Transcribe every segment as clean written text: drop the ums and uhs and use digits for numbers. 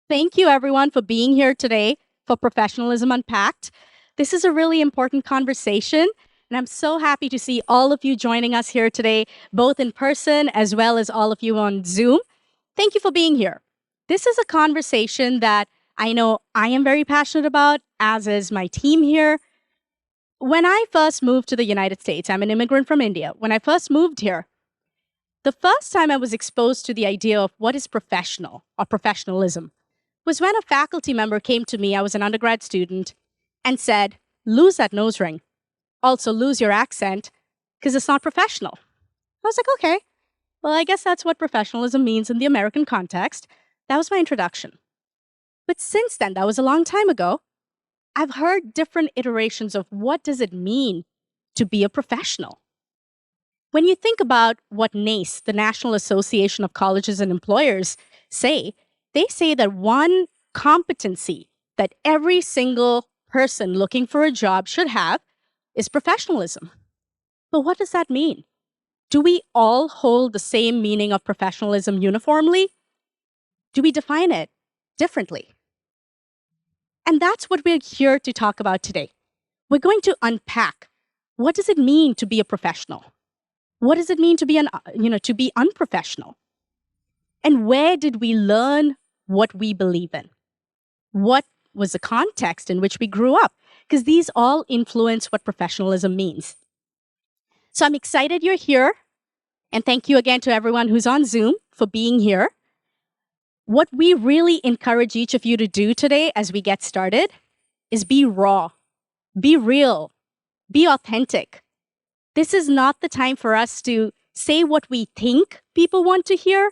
Thank you, everyone, for being here today for Professionalism Unpacked. This is a really important conversation, and I'm so happy to see all of you joining us here today, both in person as well as all of you on Zoom. Thank you for being here. This is a conversation that I know I am very passionate about, as is my team here. When I first moved to the United States, I'm an immigrant from India. When I first moved here, the first time I was exposed to the idea of what is professional or professionalism was when a faculty member came to me, I was an undergrad student, and said, lose that nose ring. Also, lose your accent, because it's not professional. I was like, okay, well, I guess that's what professionalism means in the American context. That was my introduction. But since then, that was a long time ago, I've heard different iterations of what does it mean to be a professional. When you think about what NACE, the National Association of Colleges and Employers, say, they say that one competency that every single person looking for a job should have is professionalism. But what does that mean? Do we all hold the same meaning of professionalism uniformly? Do we define it differently? And that's what we're here to talk about today. We're going to unpack what does it mean to be a professional? What does it mean to be unprofessional? And where did we learn what we believe in? What was the context in which we grew up? Because these all influence what professionalism means. So I'm excited you're here. And thank you again to everyone who's on Zoom for being here. What we really encourage each of you to do today as we get started is be raw, be real, be authentic. This is not the time for us to say what we think people want to hear,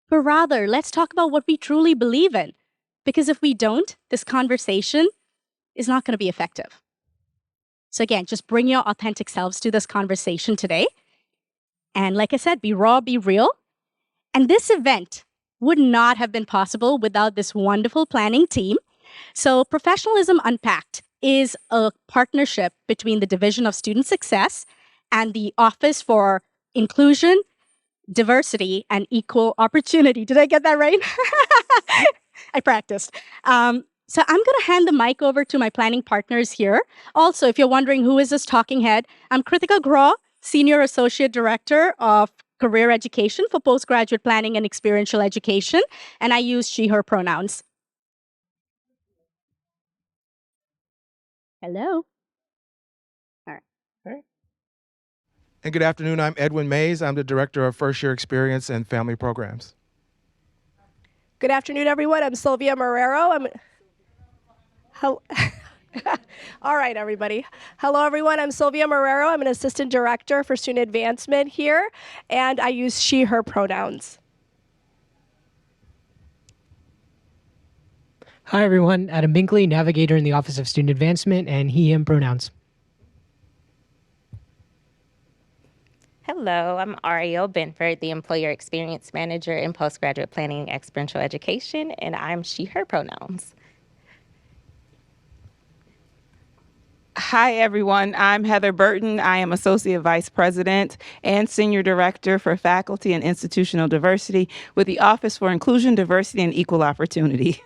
but rather let's talk about what we truly believe in. Because if we don't, this conversation is not going to be effective. So again, just bring your authentic selves to this conversation today. And like I said, be raw, be real. And this event would not have been possible without this wonderful planning team. So Professionalism Unpacked is a partnership between the Division of Student Success and the Office for Inclusion, Diversity, and Equal Opportunity. Did I get that right? I practiced. So I'm going to hand the mic over to my planning partners here. Also, if you're wondering who is this talking head, I'm Kritika Graw, Senior Associate Director of Career Education for Postgraduate Planning and Experiential Education, and I use she, her pronouns. Hello. All right. And good afternoon, I'm Edwin Mays. I'm the Director of First Year Experience and Family Programs. Good afternoon, everyone. I'm Sylvia Marrero. All right, everybody. Hello, everyone. I'm Sylvia Marrero. I'm an Assistant Director for Student Advancement here, and I use she, her pronouns. Hi, everyone. Adam Binkley, Navigator in the Office of Student Advancement, and he, him pronouns. Hello, I'm Ariel Benford, the Employer Experience Manager in Postgraduate Planning and Experiential Education, and I'm she, her pronouns. Hi, everyone. I'm Heather Burton. I am Associate Vice President and Senior Director for Faculty and Institutional Diversity with the Office for Inclusion, Diversity, and Equal Opportunity.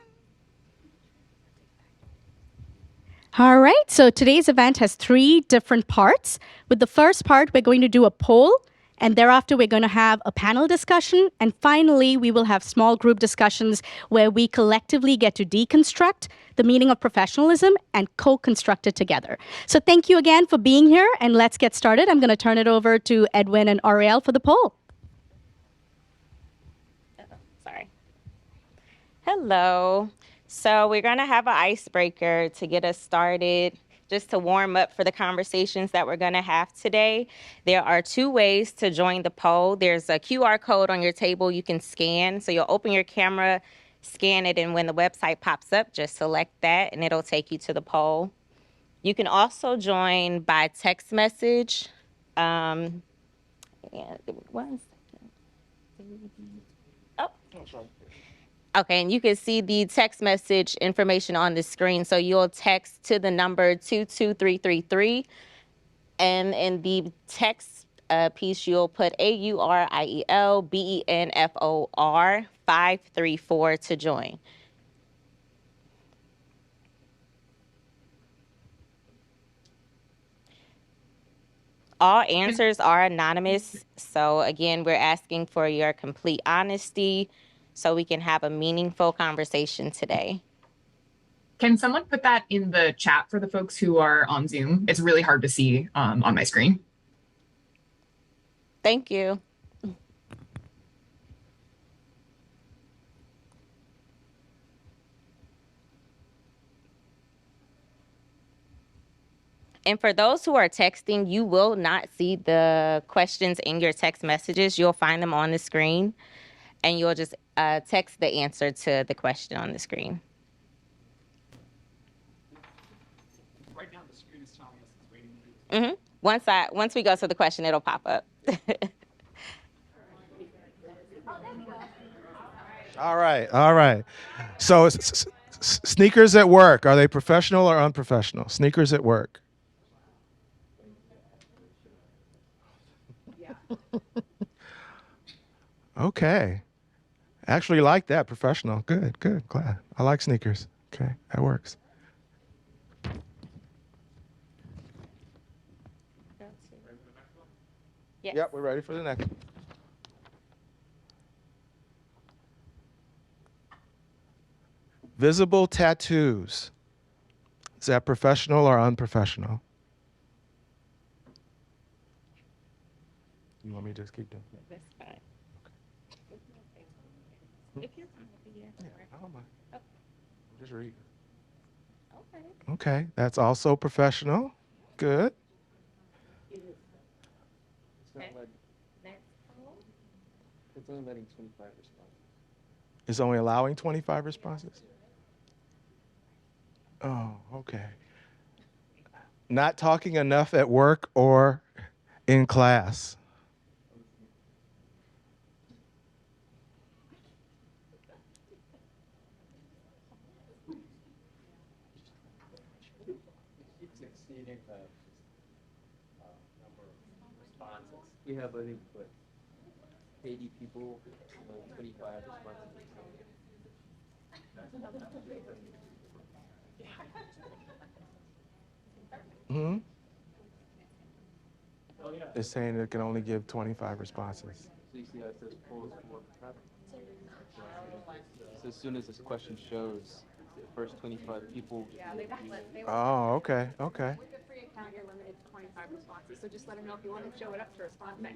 All right, so today's event has 3 different parts. With the first part, we're going to do a poll, and thereafter we're going to have a panel discussion, and finally we will have small group discussions where we collectively get to deconstruct the meaning of professionalism and co-construct it together. So thank you again for being here, and let's get started. I'm going to turn it over to Edwin and Ariel for the poll. Sorry. Hello. So we're going to have an icebreaker to get us started, just to warm up for the conversations that we're going to have today. There are 2 ways to join the poll. There's a QR code on your table you can scan. So you'll open your camera, scan it, and when the website pops up, just select that, and it'll take you to the poll. You can also join by text message. Oh, okay, and you can see the text message information on the screen. So you'll text to the number 22333, and in the text piece, you'll put AURIELBENFOR 534 to join. All answers are anonymous. So again, we're asking for your complete honesty so we can have a meaningful conversation today. Can someone put that in the chat for the folks who are on Zoom? It's really hard to see on my screen. Thank you. And for those who are texting, you will not see the questions in your text messages. You'll find them on the screen, and you'll just text the answer to the question on the screen. Right now, the screen is telling us it's waiting. Once we go to the question, it'll pop up. All right. So sneakers at work, are they professional or unprofessional? Sneakers at work. Okay. Actually like that, professional. Good, glad. I like sneakers. Okay, that works. Yes. Yep, we're ready for the next. Visible tattoos. Is that professional or unprofessional? You want me to just keep doing it? That's fine. If you're fine with it, yeah. I don't mind. Just read. Okay. Okay, that's also professional. Good. It's only letting 25 respond. It's only allowing 25 responses? Oh, okay. Not talking enough at work or in class. It's exceeding the number of responses. We have, I think, 80 people, 25 responses. Hmm? It's saying it can only give 25 responses. So you see how it says polls for traffic? So as soon as this question shows the first 25 people. Oh, okay. With the free account, you're limited to 25 responses, so just let them know if you want to show it up to respond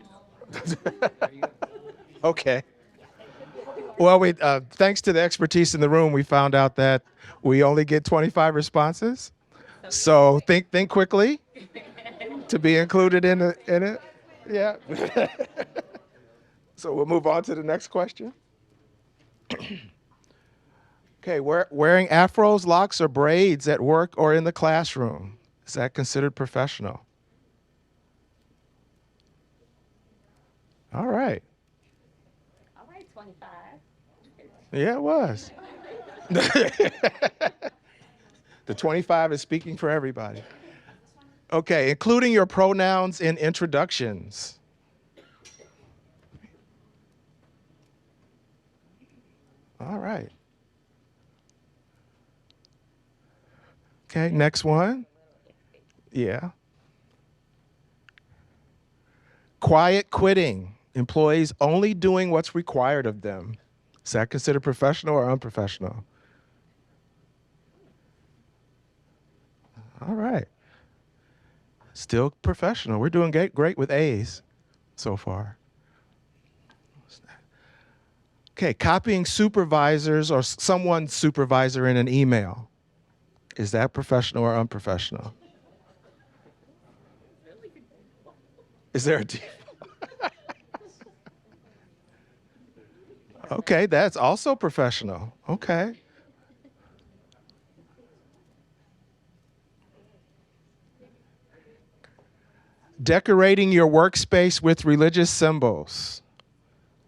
fast. Okay. Well, thanks to the expertise in the room, we found out that we only get 25 responses. So think quickly to be included in it. Yeah. So we'll move on to the next question. Okay, wearing afros, locks, or braids at work or in the classroom. Is that considered professional? All right. All right, 25. Yeah, it was. The 25 is speaking for everybody. Okay, including your pronouns in introductions. All right. Okay, next one. Yeah. Quiet quitting. Employees only doing what's required of them. Is that considered professional or unprofessional? All right. Still professional. We're doing great with A's so far. Okay, copying supervisors or someone's supervisor in an email. Is that professional or unprofessional? Is there a default? Okay, that's also professional. Okay. Decorating your workspace with religious symbols.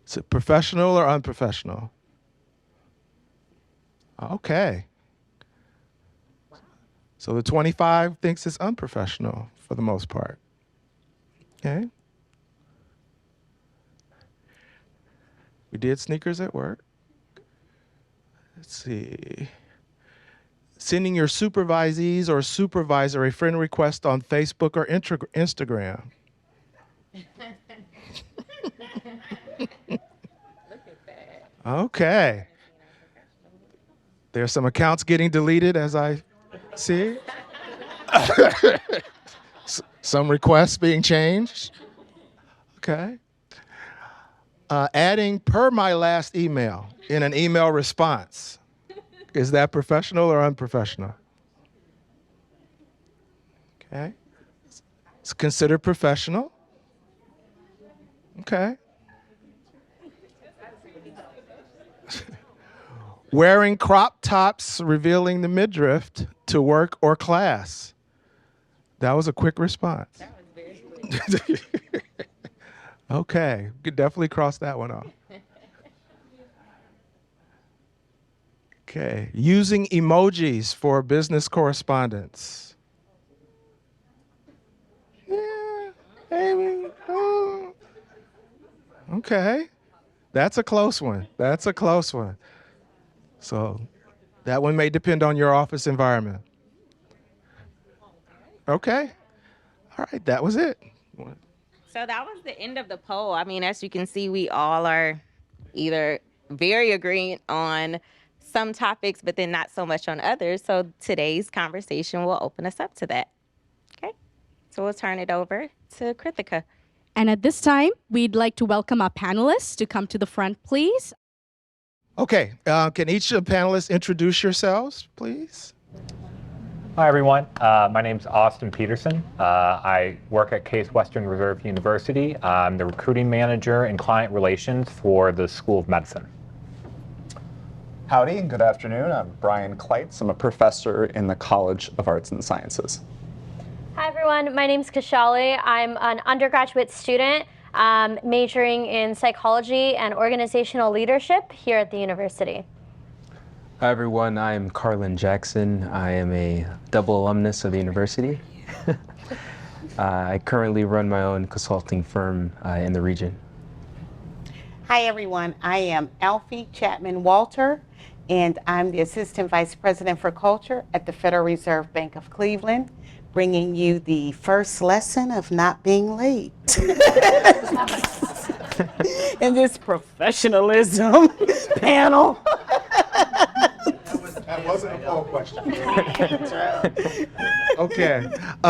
Is it professional or unprofessional? Okay. So the 25 thinks it's unprofessional for the most part. Okay. We did sneakers at work. Let's see. Sending your supervisees or supervisor a friend request on Facebook or Instagram. Okay. There's some accounts getting deleted as I see. Some requests being changed. Okay. Adding per my last email in an email response. Is that professional or unprofessional? Okay. It's considered professional. Okay. Wearing crop tops revealing the midriff to work or class. That was a quick response. That was very quick. Okay, could definitely cross that one off. Okay, using emojis for business correspondence. Yeah, maybe. Okay, that's a close one. That's a close one. So that one may depend on your office environment. Okay, all right, that was it. So that was the end of the poll. I mean, as you can see, we all are either very agreeing on some topics, but then not so much on others. So today's conversation will open us up to that. Okay, so we'll turn it over to Krithika. And at this time, we'd like to welcome our panelists to come to the front, please. Okay, can each of the panelists introduce yourselves, please? Hi, everyone. My name's Austin Peterson. I work at Case Western Reserve University. I'm the recruiting manager and client relations for the School of Medicine. Howdy and good afternoon. I'm Brian Kleitz. I'm a professor in the College of Arts and Sciences. Hi, everyone. My name's Kashali. I'm an undergraduate student majoring in psychology and organizational leadership here at the university. Hi everyone, I am Carlin Jackson. I am a double alumnus of the university. I currently run my own consulting firm in the region. Hi everyone, I am Alfie Chapman Walter, and I'm the Assistant Vice President for Culture at the Federal Reserve Bank of Cleveland, bringing you the first lesson of not being late. In this professionalism panel. That wasn't a poll question. Okay.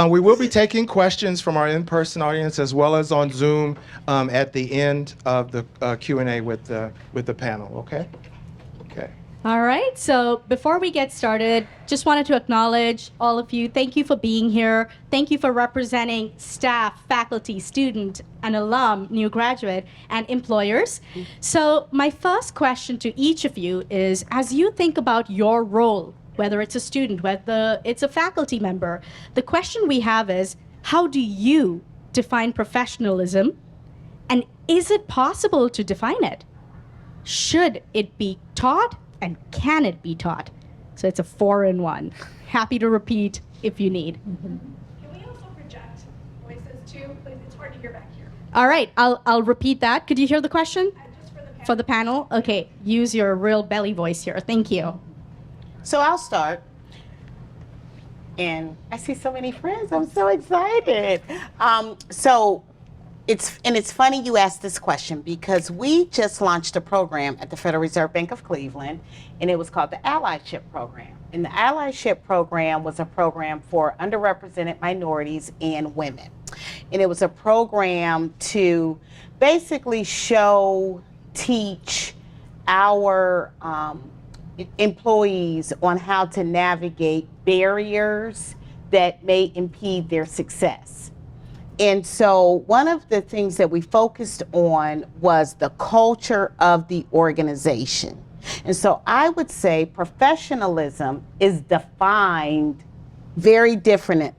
We will be taking questions from our in-person audience as well as on Zoom at the end of the Q&A with the panel, okay? Okay. All right, so before we get started, just wanted to acknowledge all of you. Thank you for being here. Thank you for representing staff, faculty, student, and alum, new graduate, and employers. So my first question to each of you is, as you think about your role, whether it's a student, whether it's a faculty member, the question we have is, how do you define professionalism? And is it possible to define it? Should it be taught? And can it be taught? So it's a 4-in-1. Happy to repeat if you need. Can we also project voices too? Please, it's hard to hear back here. All right, I'll repeat that. Could you hear the question? Just For the panel? Okay, use your real belly voice here. Thank you. So I'll start. And I see so many friends. I'm so excited. It's funny you asked this question because we just launched a program at the Federal Reserve Bank of Cleveland, and it was called the Allyship Program. And the Allyship Program was a program for underrepresented minorities and women. And it was a program to basically teach our employees on how to navigate barriers that may impede their success. And so one of the things that we focused on was the culture of the organization. And so I would say professionalism is defined very differently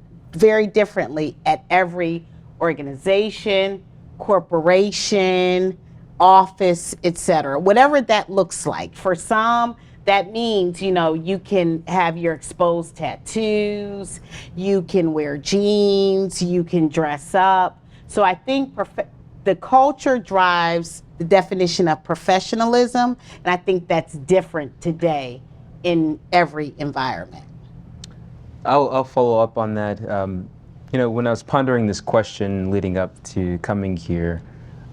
at every organization, corporation, office, etc. Whatever that looks like. For some, that means, you can have your exposed tattoos, you can wear jeans, you can dress up. So I think the culture drives the definition of professionalism, and I think that's different today in every environment. I'll follow up on that. When I was pondering this question leading up to coming here,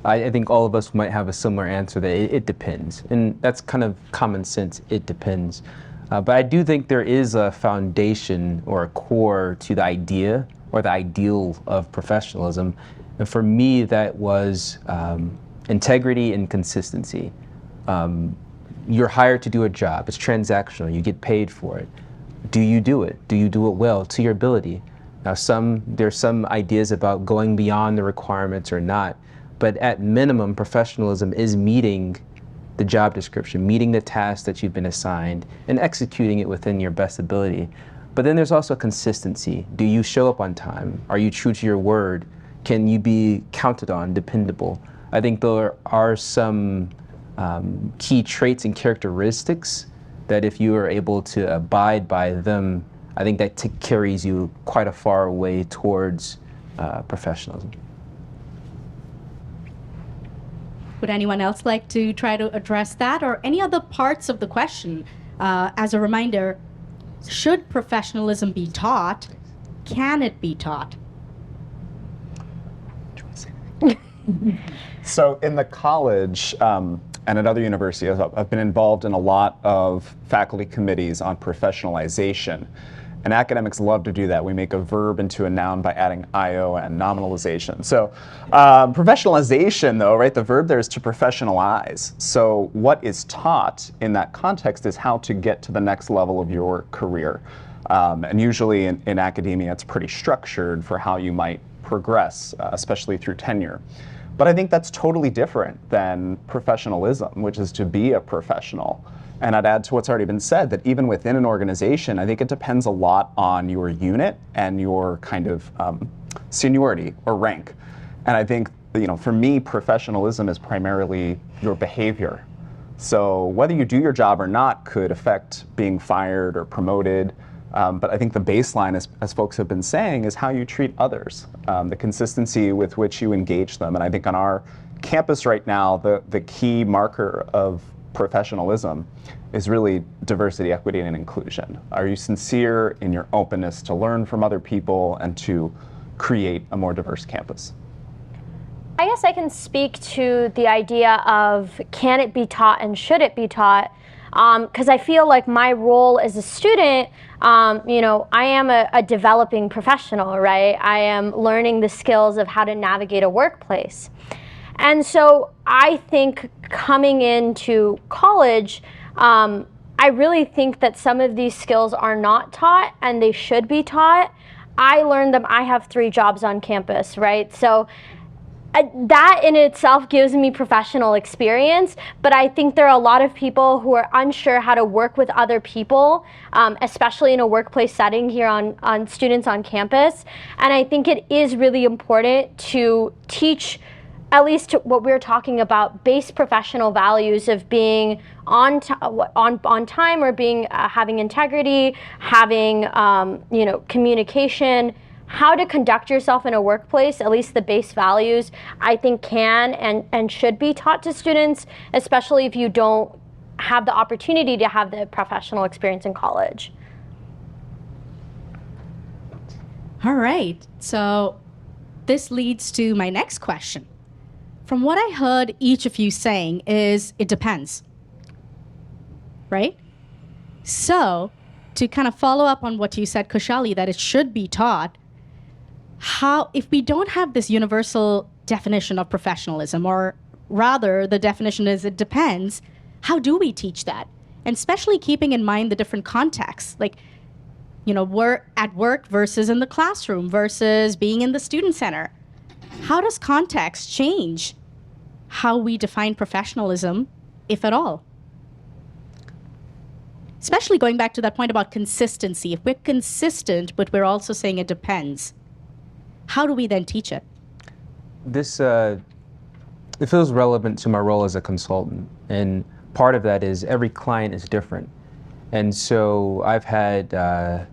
I think all of us might have a similar answer that it depends. And that's kind of common sense, it depends. But I do think there is a foundation or a core to the idea or the ideal of professionalism. And for me, that was integrity and consistency. You're hired to do a job. It's transactional. You get paid for it. Do you do it? Do you do it well to your ability? Now, there's some ideas about going beyond the requirements or not, but at minimum, professionalism is meeting the job description, meeting the task that you've been assigned, and executing it within your best ability. But then there's also consistency. Do you show up on time? Are you true to your word? Can you be counted on, dependable? I think there are some key traits and characteristics that if you are able to abide by them, I think that carries you quite a far way towards professionalism. Would anyone else like to try to address that or any other parts of the question? As a reminder, should professionalism be taught? Can it be taught? So in the college and at other universities, I've been involved in a lot of faculty committees on professionalization. And academics love to do that. We make a verb into a noun by adding io and nominalization. So professionalization, though, right, the verb there is to professionalize. So what is taught in that context is how to get to the next level of your career. And usually in academia, it's pretty structured for how you might progress, especially through tenure. But I think that's totally different than professionalism, which is to be a professional. And I'd add to what's already been said that even within an organization, I think it depends a lot on your unit and your kind of seniority or rank. And I think, for me, professionalism is primarily your behavior. So whether you do your job or not could affect being fired or promoted. But I think the baseline, as folks have been saying, is how you treat others, the consistency with which you engage them. And I think on our campus right now, the key marker of professionalism is really diversity, equity, and inclusion. Are you sincere in your openness to learn from other people and to create a more diverse campus? I guess I can speak to the idea of can it be taught and should it be taught? Because I feel like my role as a student, I am a developing professional, right? I am learning the skills of how to navigate a workplace. And so I think coming into college, I really think that some of these skills are not taught and they should be taught. I learned them. I have 3 jobs on campus, right? So that in itself gives me professional experience, but I think there are a lot of people who are unsure how to work with other people, especially in a workplace setting here on students on campus. And I think it is really important to teach at least what we're talking about, base professional values of being on time or being having integrity, having communication, how to conduct yourself in a workplace. At least the base values I think can and should be taught to students, especially if you don't have the opportunity to have the professional experience in college. All right, so this leads to my next question. From what I heard each of you saying is it depends, right? So to kind of follow up on what you said, Kushali, that it should be taught, if we don't have this universal definition of professionalism, or rather the definition is it depends, how do we teach that? And especially keeping in mind the different contexts, like, we're at work versus in the classroom versus being in the student center. How does context change how we define professionalism, if at all? Especially going back to that point about consistency. If we're consistent, but we're also saying it depends, how do we then teach it? This, it feels relevant to my role as a consultant. And part of that is every client is different. And so I've had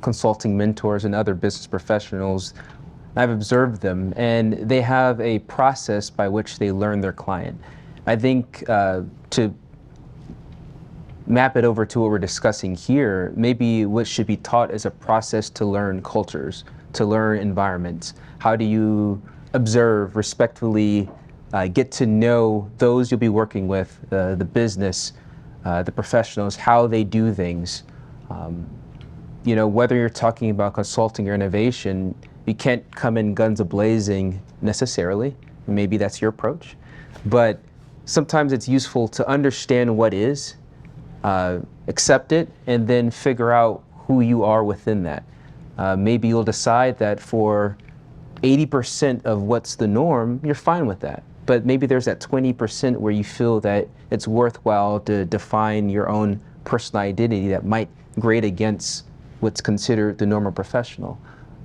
consulting mentors and other business professionals. I've observed them, and they have a process by which they learn their client. I think to map it over to what we're discussing here, maybe what should be taught is a process to learn cultures, to learn environments. How do you observe, respectfully get to know those you'll be working with, the business, the professionals, how they do things. You know, whether you're talking about consulting or innovation, you can't come in guns a-blazing necessarily. Maybe that's your approach. But sometimes it's useful to understand what is, accept it, and then figure out who you are within that. Maybe you'll decide that for 80% of what's the norm, you're fine with that. But maybe there's that 20% where you feel that it's worthwhile to define your own personal identity that might grade against what's considered the normal professional.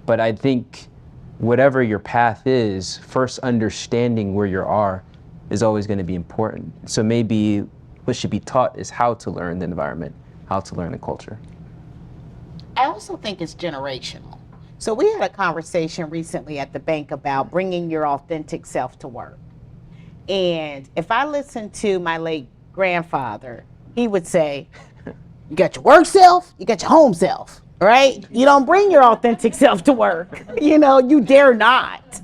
But I think whatever your path is, first understanding where you are is always going to be important. So maybe what should be taught is how to learn the environment, how to learn the culture. I also think it's generational. So we had a conversation recently at the bank about bringing your authentic self to work. And if I listened to my late grandfather, he would say, you got your work self, you got your home self, right? You don't bring your authentic self to work. You know, you dare not.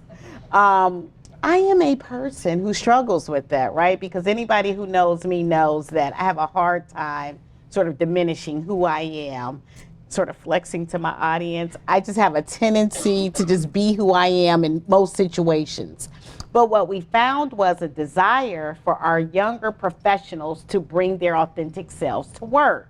I am a person who struggles with that, right? Because anybody who knows me knows that I have a hard time sort of diminishing who I am, sort of flexing to my audience. I just have a tendency to just be who I am in most situations. But what we found was a desire for our younger professionals to bring their authentic selves to work.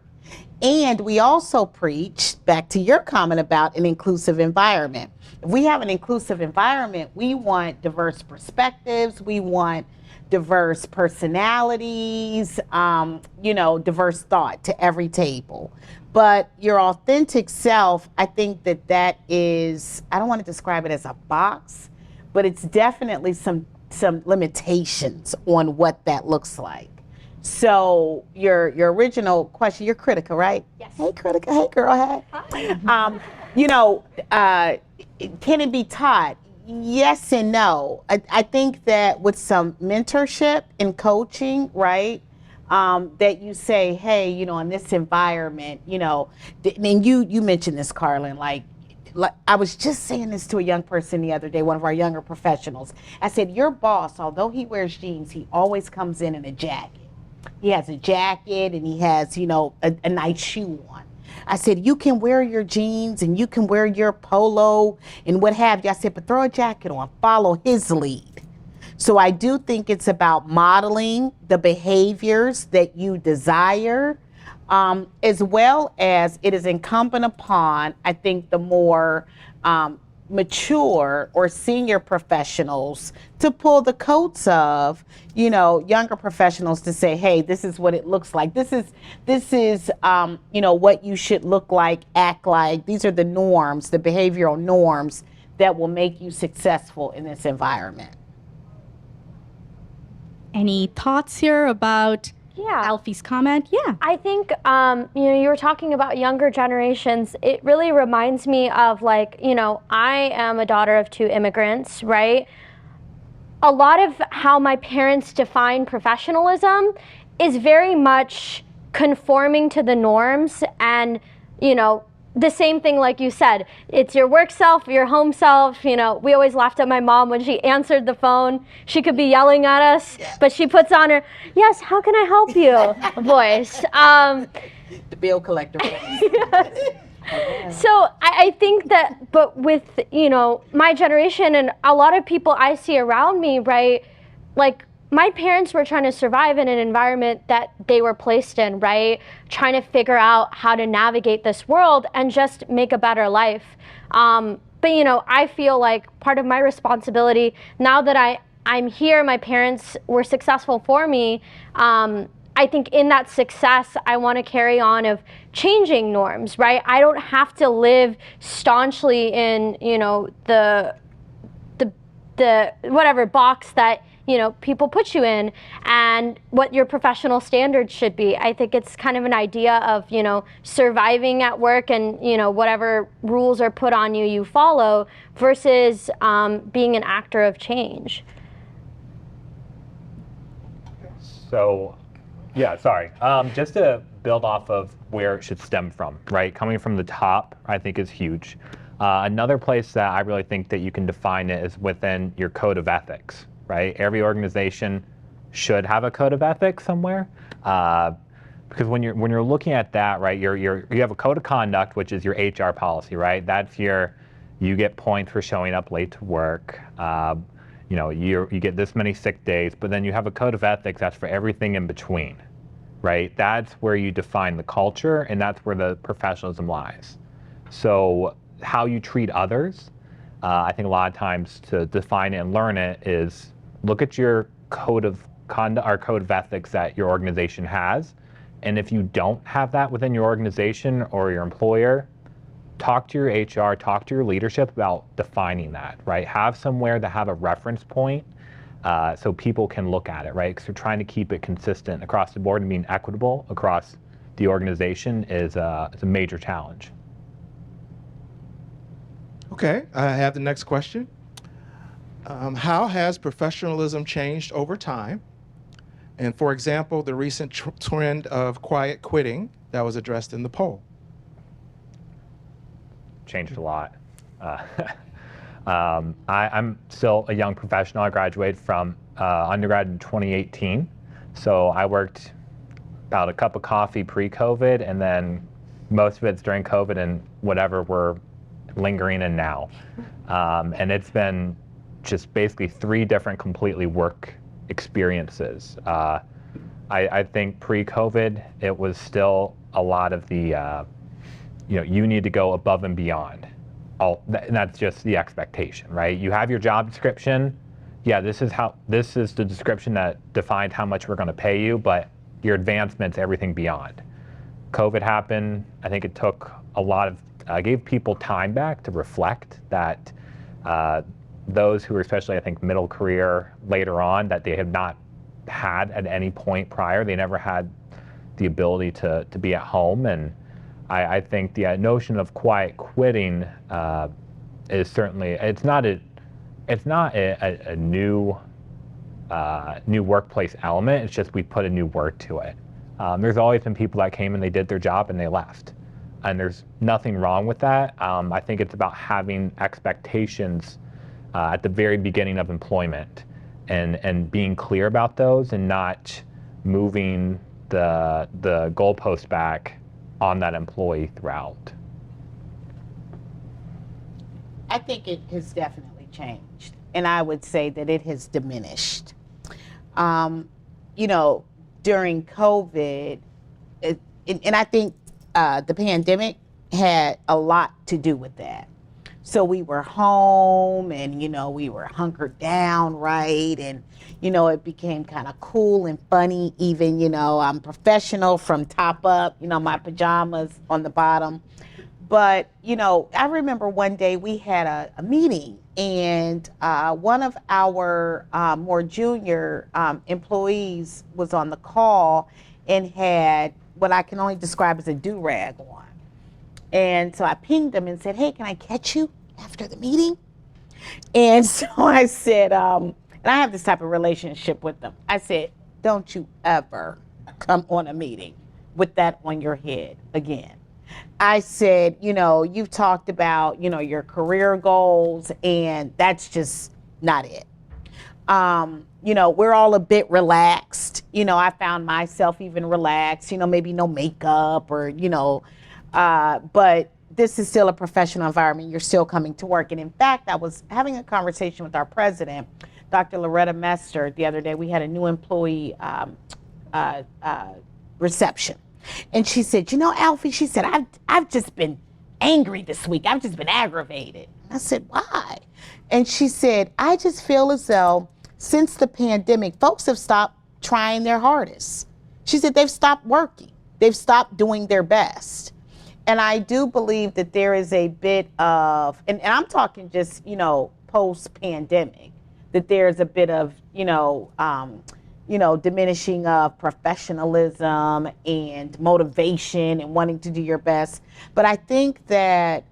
And we also preach, back to your comment about an inclusive environment. If we have an inclusive environment, we want diverse perspectives, we want diverse personalities, diverse thought to every table. But your authentic self, I think that is, I don't want to describe it as a box, but it's definitely some limitations on what that looks like. So your original question, you're Critica, right? Yes. Hey, Critica. Hey, girl. Hey. Hi. Can it be taught? Yes and no. I think that with some mentorship and coaching, right? That you say, hey, in this environment, and you mentioned this, Carlin, like I was just saying this to a young person the other day, one of our younger professionals. I said, your boss, although he wears jeans, he always comes in a jacket. He has a jacket and he has, a nice shoe on. I said, you can wear your jeans and you can wear your polo and what have you. I said, but throw a jacket on, follow his lead. So I do think it's about modeling the behaviors that you desire, as well as it is incumbent upon, I think, the more mature or senior professionals to pull the coats of, younger professionals to say, hey, this is what it looks like. This is what you should look like, act like. These are the norms, the behavioral norms that will make you successful in this environment. Any thoughts here about Alfie's comment? Yeah. I think, you were talking about younger generations. It really reminds me of I am a daughter of 2 immigrants, right? A lot of how my parents define professionalism is very much conforming to the norms and, the same thing like you said, it's your work self, your home self. We always laughed at my mom when she answered the phone. She could be yelling at us, but she puts on her, yes, how can I help you voice. The bill collector voice. Yes. So I think that, but with, my generation and a lot of people I see around me, right, my parents were trying to survive in an environment that they were placed in, right? Trying to figure out how to navigate this world and just make a better life. But I feel like part of my responsibility, now that I'm here, my parents were successful for me, I think in that success, I want to carry on of changing norms, right? I don't have to live staunchly in, the whatever box that, people put you in and what your professional standards should be. I think it's kind of an idea of, surviving at work and, whatever rules are put on you, you follow versus being an actor of change. So, yeah, sorry. Just to build off of where it should stem from, right? Coming from the top, I think is huge. Another place that I really think that you can define it is within your code of ethics, right? Every organization should have a code of ethics somewhere. Because when you're looking at that, right, you have a code of conduct, which is your HR policy, right? That's you get points for showing up late to work. You get this many sick days, but then you have a code of ethics that's for everything in between, right? That's where you define the culture, and that's where the professionalism lies. So how you treat others, I think a lot of times to define it and learn it is look at your code of conduct or code of ethics that your organization has. And if you don't have that within your organization or your employer, talk to your HR, talk to your leadership about defining that, right? Have somewhere to have a reference point so people can look at it, right? Because you're trying to keep it consistent across the board and being equitable across the organization is a major challenge. Okay, I have the next question. How has professionalism changed over time? And for example, the recent trend of quiet quitting that was addressed in the poll. Changed a lot. I'm still a young professional. I graduated from undergrad in 2018. So I worked about a cup of coffee pre-COVID, and then most of it's during COVID and whatever we're lingering in now. And it's been just basically 3 different completely work experiences. I think pre-COVID, it was still a lot of the, you need to go above and beyond. And that's just the expectation, right? You have your job description. Yeah, this is the description that defined how much we're going to pay you, but your advancement's everything beyond. COVID happened. I think it took gave people time back to reflect that those who are especially, I think, middle career later on, that they have not had at any point prior. They never had the ability to be at home. And I think the notion of quiet quitting is certainly, it's not a new workplace element. It's just we put a new word to it. There's always been people that came and they did their job and they left. And there's nothing wrong with that. I think it's about having expectations at the very beginning of employment and being clear about those and not moving the goalpost back on that employee throughout. I think it has definitely changed, and I would say that it has diminished. During COVID, and I think the pandemic had a lot to do with that. So we were home and, we were hunkered down, right? And, it became kind of cool and funny, even, I'm professional from top up, my pajamas on the bottom. But, I remember one day we had a meeting, and one of our more junior employees was on the call and had what I can only describe as a do-rag on. And so I pinged him and said, hey, can I catch you after the meeting? And so I said, and I have this type of relationship with them. I said, don't you ever come on a meeting with that on your head again. I said, you've talked about, your career goals, and that's just not it. We're all a bit relaxed. I found myself even relaxed, maybe no makeup or, but this is still a professional environment. You're still coming to work. And in fact, I was having a conversation with our president, Dr. Loretta Mester, the other day. We had a new employee reception. And she said, Alfie, she said, I've just been angry this week. I've just been aggravated. I said, why? And she said, I just feel as though since the pandemic, folks have stopped trying their hardest. She said they've stopped working. They've stopped doing their best. And I do believe that there is a bit of, and I'm talking just, post-pandemic, that there's a bit of, diminishing of professionalism and motivation and wanting to do your best. But I think that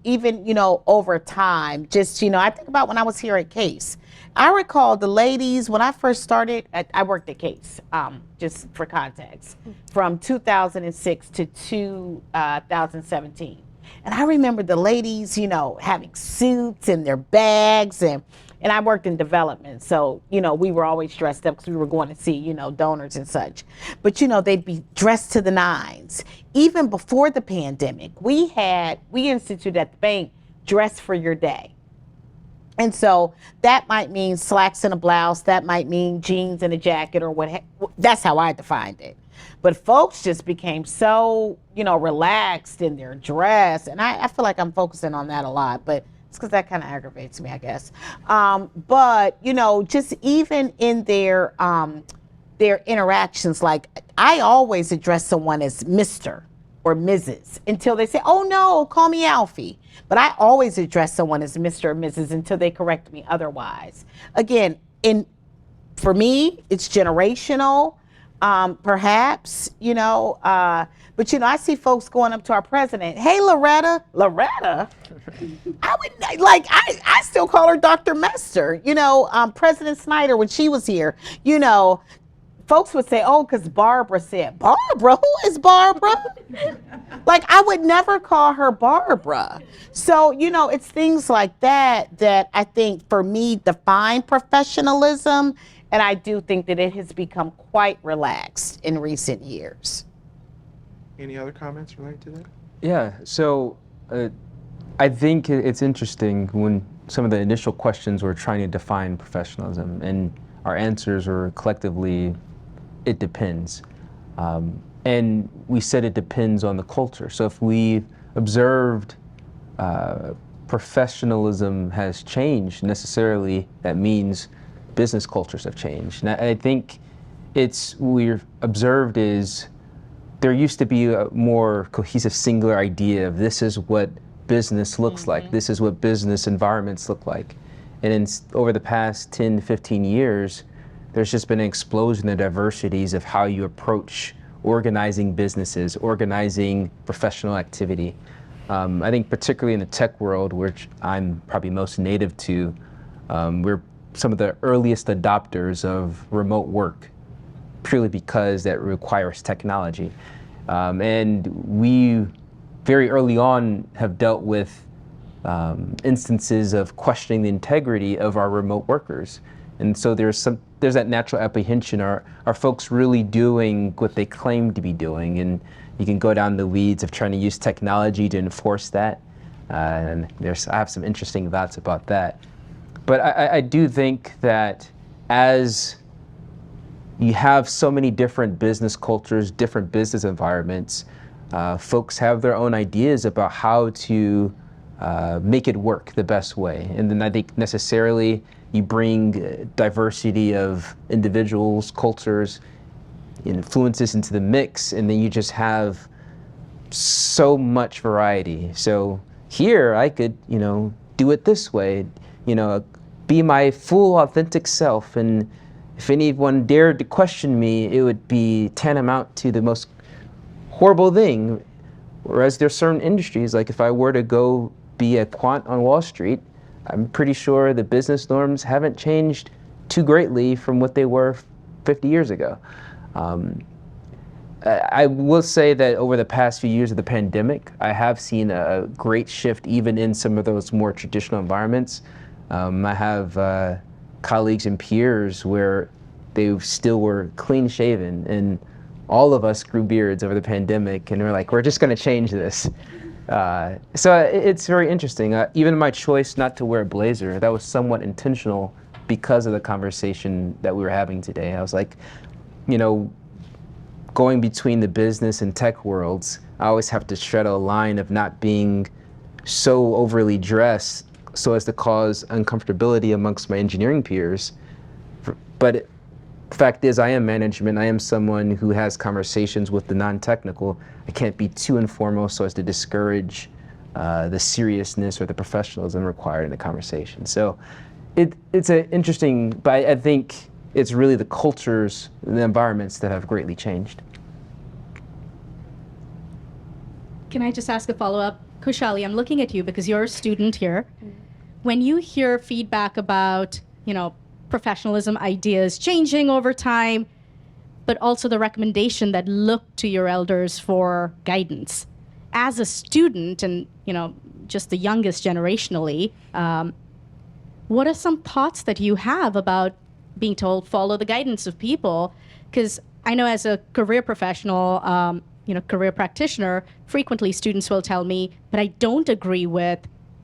even, over time, just, I think about when I was here at Case. I recall the ladies, when I first started, I worked at Case, just for context, from 2006 to 2017. And I remember the ladies, having suits and their bags and, And I worked in development, so, we were always dressed up because we were going to see, donors and such. But, they'd be dressed to the nines. Even before the pandemic, we instituted at the bank, dress for your day. And so that might mean slacks and a blouse. That might mean jeans and a jacket or that's how I defined it. But folks just became so, relaxed in their dress. And I feel like I'm focusing on that a lot, but it's because that kind of aggravates me, I guess. But, just even in their interactions, like I always address someone as Mr. or Mrs. until they say, oh no, call me Alfie. But I always address someone as Mr. or Mrs. until they correct me otherwise. Again, for me, it's generational, perhaps, but I see folks going up to our president, hey, Loretta, I still call her Dr. Mester, President Snyder, when she was here, folks would say, oh, because Barbara said, Barbara, who is Barbara? Like, I would never call her Barbara. So, it's things like that I think, for me, define professionalism. And I do think that it has become quite relaxed in recent years. Any other comments related to that? Yeah, so I think it's interesting when some of the initial questions were trying to define professionalism, and our answers were collectively, it depends. And we said it depends on the culture. So if we observed professionalism has changed, necessarily that means business cultures have changed. And I think we've observed is there used to be a more cohesive singular idea of this is what business looks like, this is what business environments look like. And over the past 10 to 15 years, there's just been an explosion of diversities of how you approach organizing businesses, organizing professional activity. I think particularly in the tech world, which I'm probably most native to, we're some of the earliest adopters of remote work, purely because that requires technology. And we very early on have dealt with instances of questioning the integrity of our remote workers. And so there's that natural apprehension. Are folks really doing what they claim to be doing? And you can go down the weeds of trying to use technology to enforce that. And I have some interesting thoughts about that. But I do think that as you have so many different business cultures, different business environments, folks have their own ideas about how to make it work the best way. And then I think necessarily you bring diversity of individuals, cultures, influences into the mix, and then you just have so much variety. So here I could, do it this way, be my full authentic self, and if anyone dared to question me, it would be tantamount to the most horrible thing. Whereas there's certain industries, like if I were to go be a quant on Wall Street, I'm pretty sure the business norms haven't changed too greatly from what they were 50 years ago. I will say that over the past few years of the pandemic, I have seen a great shift even in some of those more traditional environments. I have colleagues and peers where they still were clean shaven, and all of us grew beards over the pandemic, and we're like, we're just going to change this. So it's very interesting. Even my choice not to wear a blazer, that was somewhat intentional because of the conversation that we were having today. I was like, going between the business and tech worlds, I always have to straddle a line of not being so overly dressed so as to cause uncomfortability amongst my engineering peers. But the fact is, I am management. I am someone who has conversations with the non-technical. I can't be too informal so as to discourage the seriousness or the professionalism required in the conversation. So it's an interesting, but I think it's really the cultures and the environments that have greatly changed. Can I just ask a follow-up? Kushali, I'm looking at you because you're a student here. When you hear feedback about, professionalism ideas changing over time, but also the recommendation that look to your elders for guidance, as a student and, just the youngest generationally, what are some thoughts that you have about being told follow the guidance of people? Because I know as a career professional, career practitioner, frequently students will tell me, but I don't agree with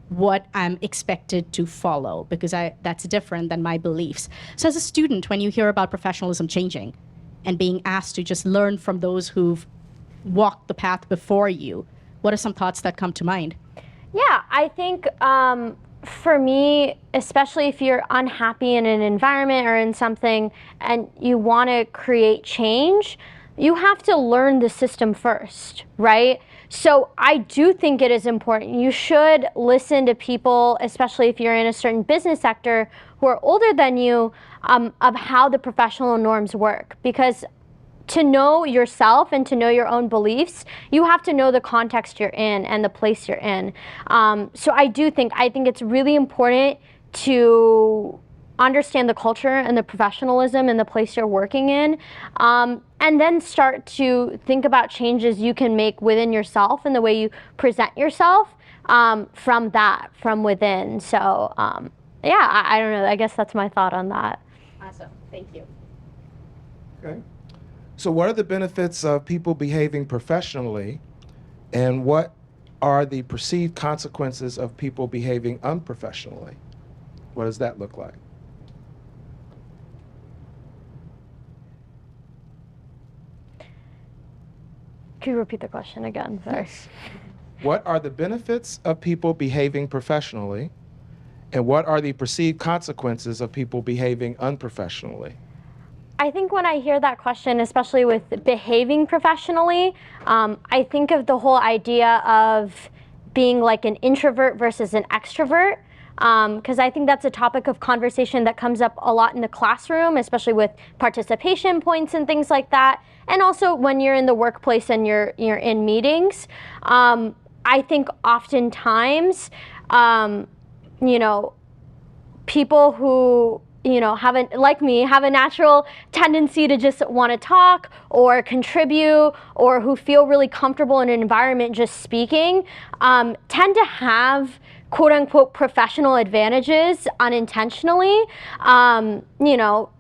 what I'm expected to follow because that's different than my beliefs. So as a student, when you hear about professionalism changing and being asked to just learn from those who've walked the path before you, what are some thoughts that come to mind? Yeah, I think for me, especially if you're unhappy in an environment or in something and you want to create change, you have to learn the system first, right? So I do think it is important. You should listen to people, especially if you're in a certain business sector, who are older than you, of how the professional norms work. Because to know yourself and to know your own beliefs, you have to know the context you're in and the place you're in. So I think it's really important to understand the culture and the professionalism and the place you're working in, and then start to think about changes you can make within yourself and the way you present yourself from within. So I don't know, I guess that's my thought on that. Awesome, thank you. Okay. So what are the benefits of people behaving professionally, and what are the perceived consequences of people behaving unprofessionally? What does that look like? Could you repeat the question again? Sorry. Yes. What are the benefits of people behaving professionally, and what are the perceived consequences of people behaving unprofessionally? I think when I hear that question, especially with behaving professionally, I think of the whole idea of being like an introvert versus an extrovert. Because I think that's a topic of conversation that comes up a lot in the classroom, especially with participation points and things like that. And also when you're in the workplace and you're in meetings. I think oftentimes, people who have a natural tendency to just want to talk or contribute, or who feel really comfortable in an environment just speaking, tend to have quote unquote professional advantages unintentionally,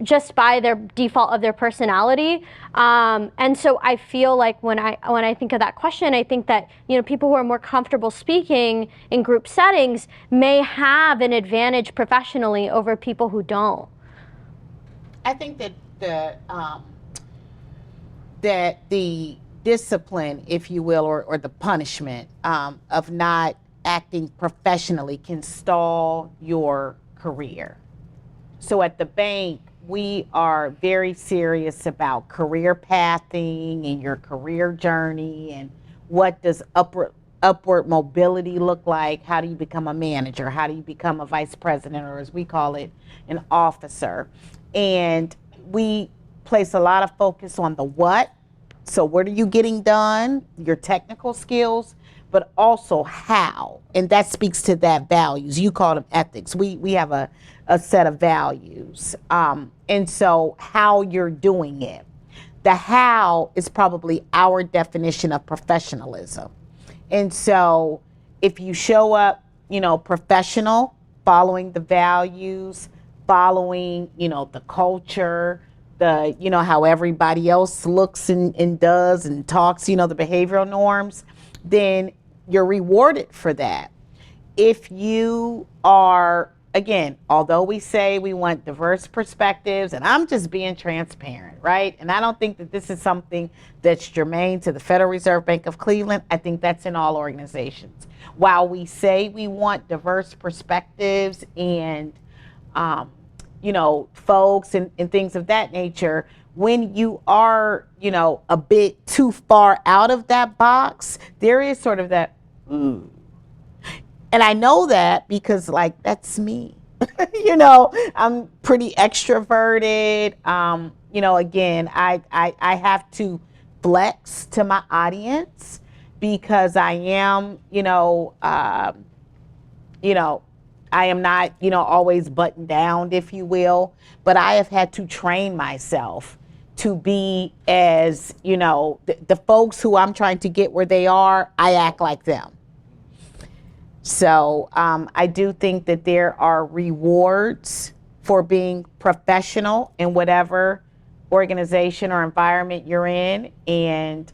just by their default of their personality. And so I feel like when I think of that question, I think that people who are more comfortable speaking in group settings may have an advantage professionally over people who don't. I think that the discipline, if you will, or the punishment of not acting professionally can stall your career. So at the bank, we are very serious about career pathing and your career journey, and what does upward mobility look like? How do you become a manager? How do you become a vice president, or as we call it, an officer? And we place a lot of focus on the what. So what are you getting done? Your technical skills, but also how, and that speaks to that values. You call them ethics. We have a set of values, and so how you're doing it. The how is probably our definition of professionalism. And so if you show up, professional, following the values, following, the culture, the, how everybody else looks and does and talks, the behavioral norms, then you're rewarded for that. If you are, again, although we say we want diverse perspectives, and I'm just being transparent, right? And I don't think that this is something that's germane to the Federal Reserve Bank of Cleveland. I think that's in all organizations. While we say we want diverse perspectives and, folks and things of that nature, when you are, a bit too far out of that box, there is sort of that, ooh. And I know that because, that's me. I'm pretty extroverted. Again, I have to flex to my audience because I am, I am not, always buttoned down, if you will, but I have had to train myself to be as, the folks who I'm trying to get where they are, I act like them. So I do think that there are rewards for being professional in whatever organization or environment you're in, and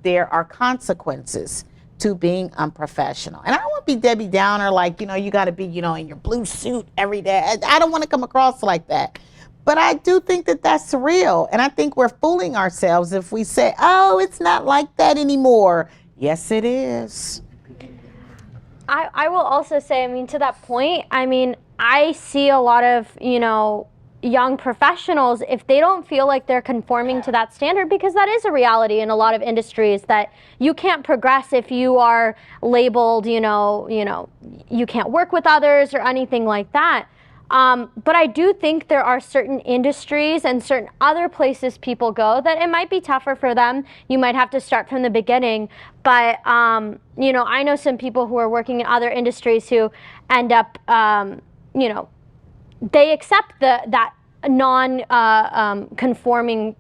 there are consequences to being unprofessional. And I don't want to be Debbie Downer, like, you got to be, in your blue suit every day. I don't want to come across like that. But I do think that that's real. And I think we're fooling ourselves if we say, oh, it's not like that anymore. Yes, it is. I will also say, to that point, I see a lot of, young professionals, if they don't feel like they're conforming to that standard, because that is a reality in a lot of industries, that you can't progress if you are labeled, you can't work with others or anything like that. But I do think there are certain industries and certain other places people go that it might be tougher for them. You might have to start from the beginning. But, I know some people who are working in other industries who end up, they accept that non-conforming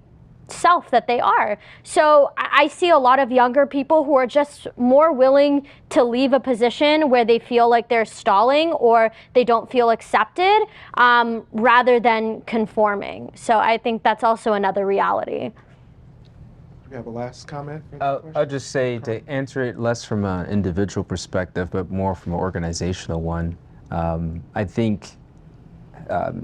self that they are. So I see a lot of younger people who are just more willing to leave a position where they feel like they're stalling or they don't feel accepted, rather than conforming. So I think that's also another reality. You have a last comment? I'll just say, to answer it less from an individual perspective, but more from an organizational one. I think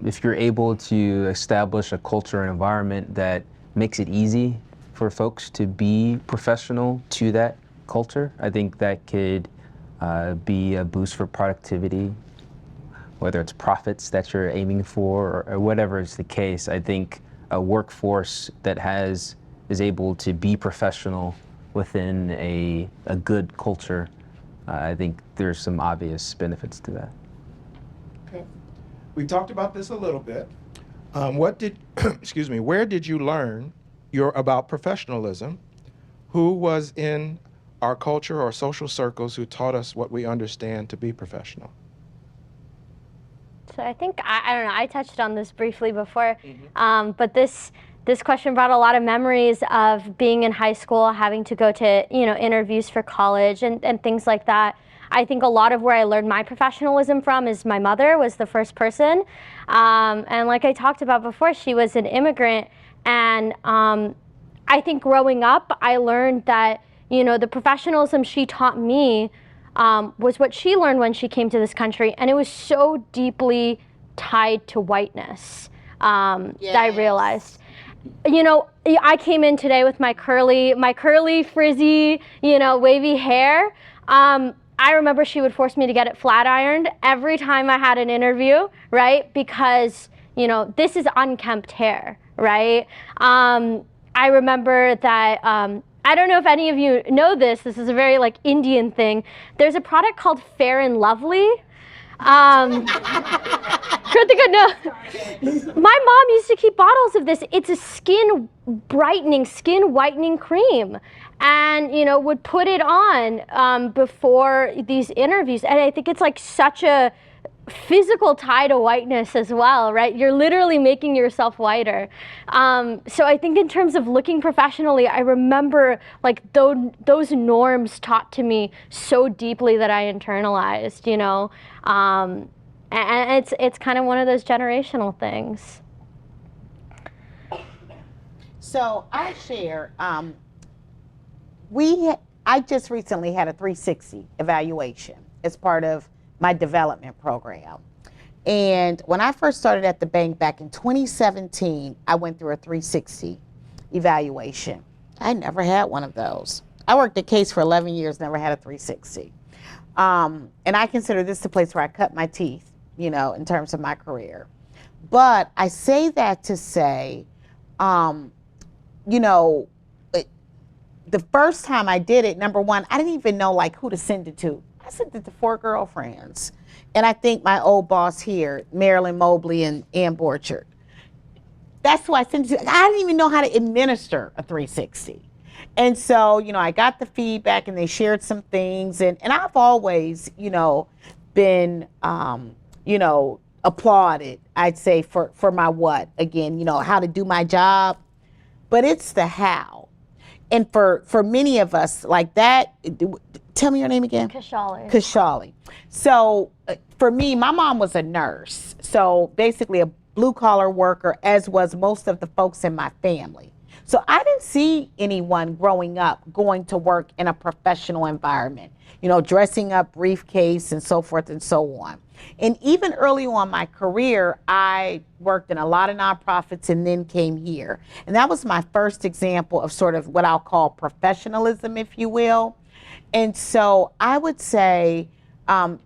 if you're able to establish a culture and environment that makes it easy for folks to be professional to that culture, I think that could be a boost for productivity, whether it's profits that you're aiming for or whatever is the case. I think a workforce that is able to be professional within a good culture, I think there's some obvious benefits to that. Okay. We talked about this a little bit. Where did you learn about professionalism? Who was in our culture or social circles who taught us what we understand to be professional? So I think, I don't know, I touched on this briefly before, but this question brought a lot of memories of being in high school, having to go to, interviews for college and things like that. I think a lot of where I learned my professionalism from is my mother was the first person. And like I talked about before, she was an immigrant. And I think growing up, I learned that, the professionalism she taught me was what she learned when she came to this country. And it was so deeply tied to whiteness that I realized. I came in today with my curly, frizzy, wavy hair. I remember she would force me to get it flat ironed every time I had an interview, right? Because, this is unkempt hair, right? I remember that, I don't know if any of you know this is a very Indian thing. There's a product called Fair and Lovely. Kritika, no. My mom used to keep bottles of this. It's a skin whitening cream. And, would put it on before these interviews. And I think it's such a physical tie to whiteness as well, right? You're literally making yourself whiter. So I think in terms of looking professionally, I remember those norms taught to me so deeply that I internalized, and it's kind of one of those generational things. So I'll share. I just recently had a 360 evaluation as part of my development program. And when I first started at the bank back in 2017, I went through a 360 evaluation. I never had one of those. I worked at Case for 11 years, never had a 360. And I consider this the place where I cut my teeth, in terms of my career. But I say that to say, the first time I did it, number one, I didn't even know who to send it to. I sent it to 4 girlfriends. And I think my old boss here, Marilyn Mobley and Ann Borchard, that's who I sent it to. I didn't even know how to administer a 360. And so, I got the feedback and they shared some things. And I've always, been, applauded, I'd say, for my what? Again, how to do my job. But it's the how. And for many of us, that tell me your name again. Kashali. Kashali. So for me, my mom was a nurse. So basically a blue collar worker, as was most of the folks in my family. So I didn't see anyone growing up going to work in a professional environment, you know, dressing up, briefcase, and so forth and so on. And even early on in my career, I worked in a lot of nonprofits and then came here. And that was my first example of sort of what I'll call professionalism, if you will. And so I would say I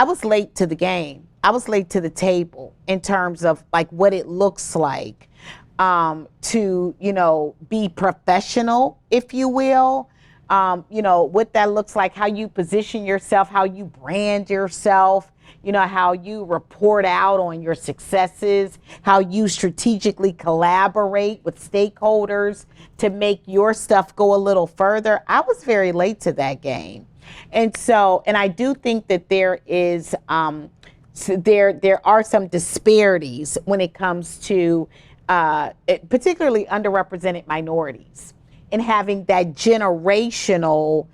was late to the game. I was late to the table in terms of like what it looks like to, you know, be professional, if you will. You know, what that looks like, how you position yourself, how you brand yourself, you know, how you report out on your successes, how you strategically collaborate with stakeholders to make your stuff go a little further. I was very late to that game. And so, and I do think that there is, there are some disparities when it comes to particularly underrepresented minorities and having that generational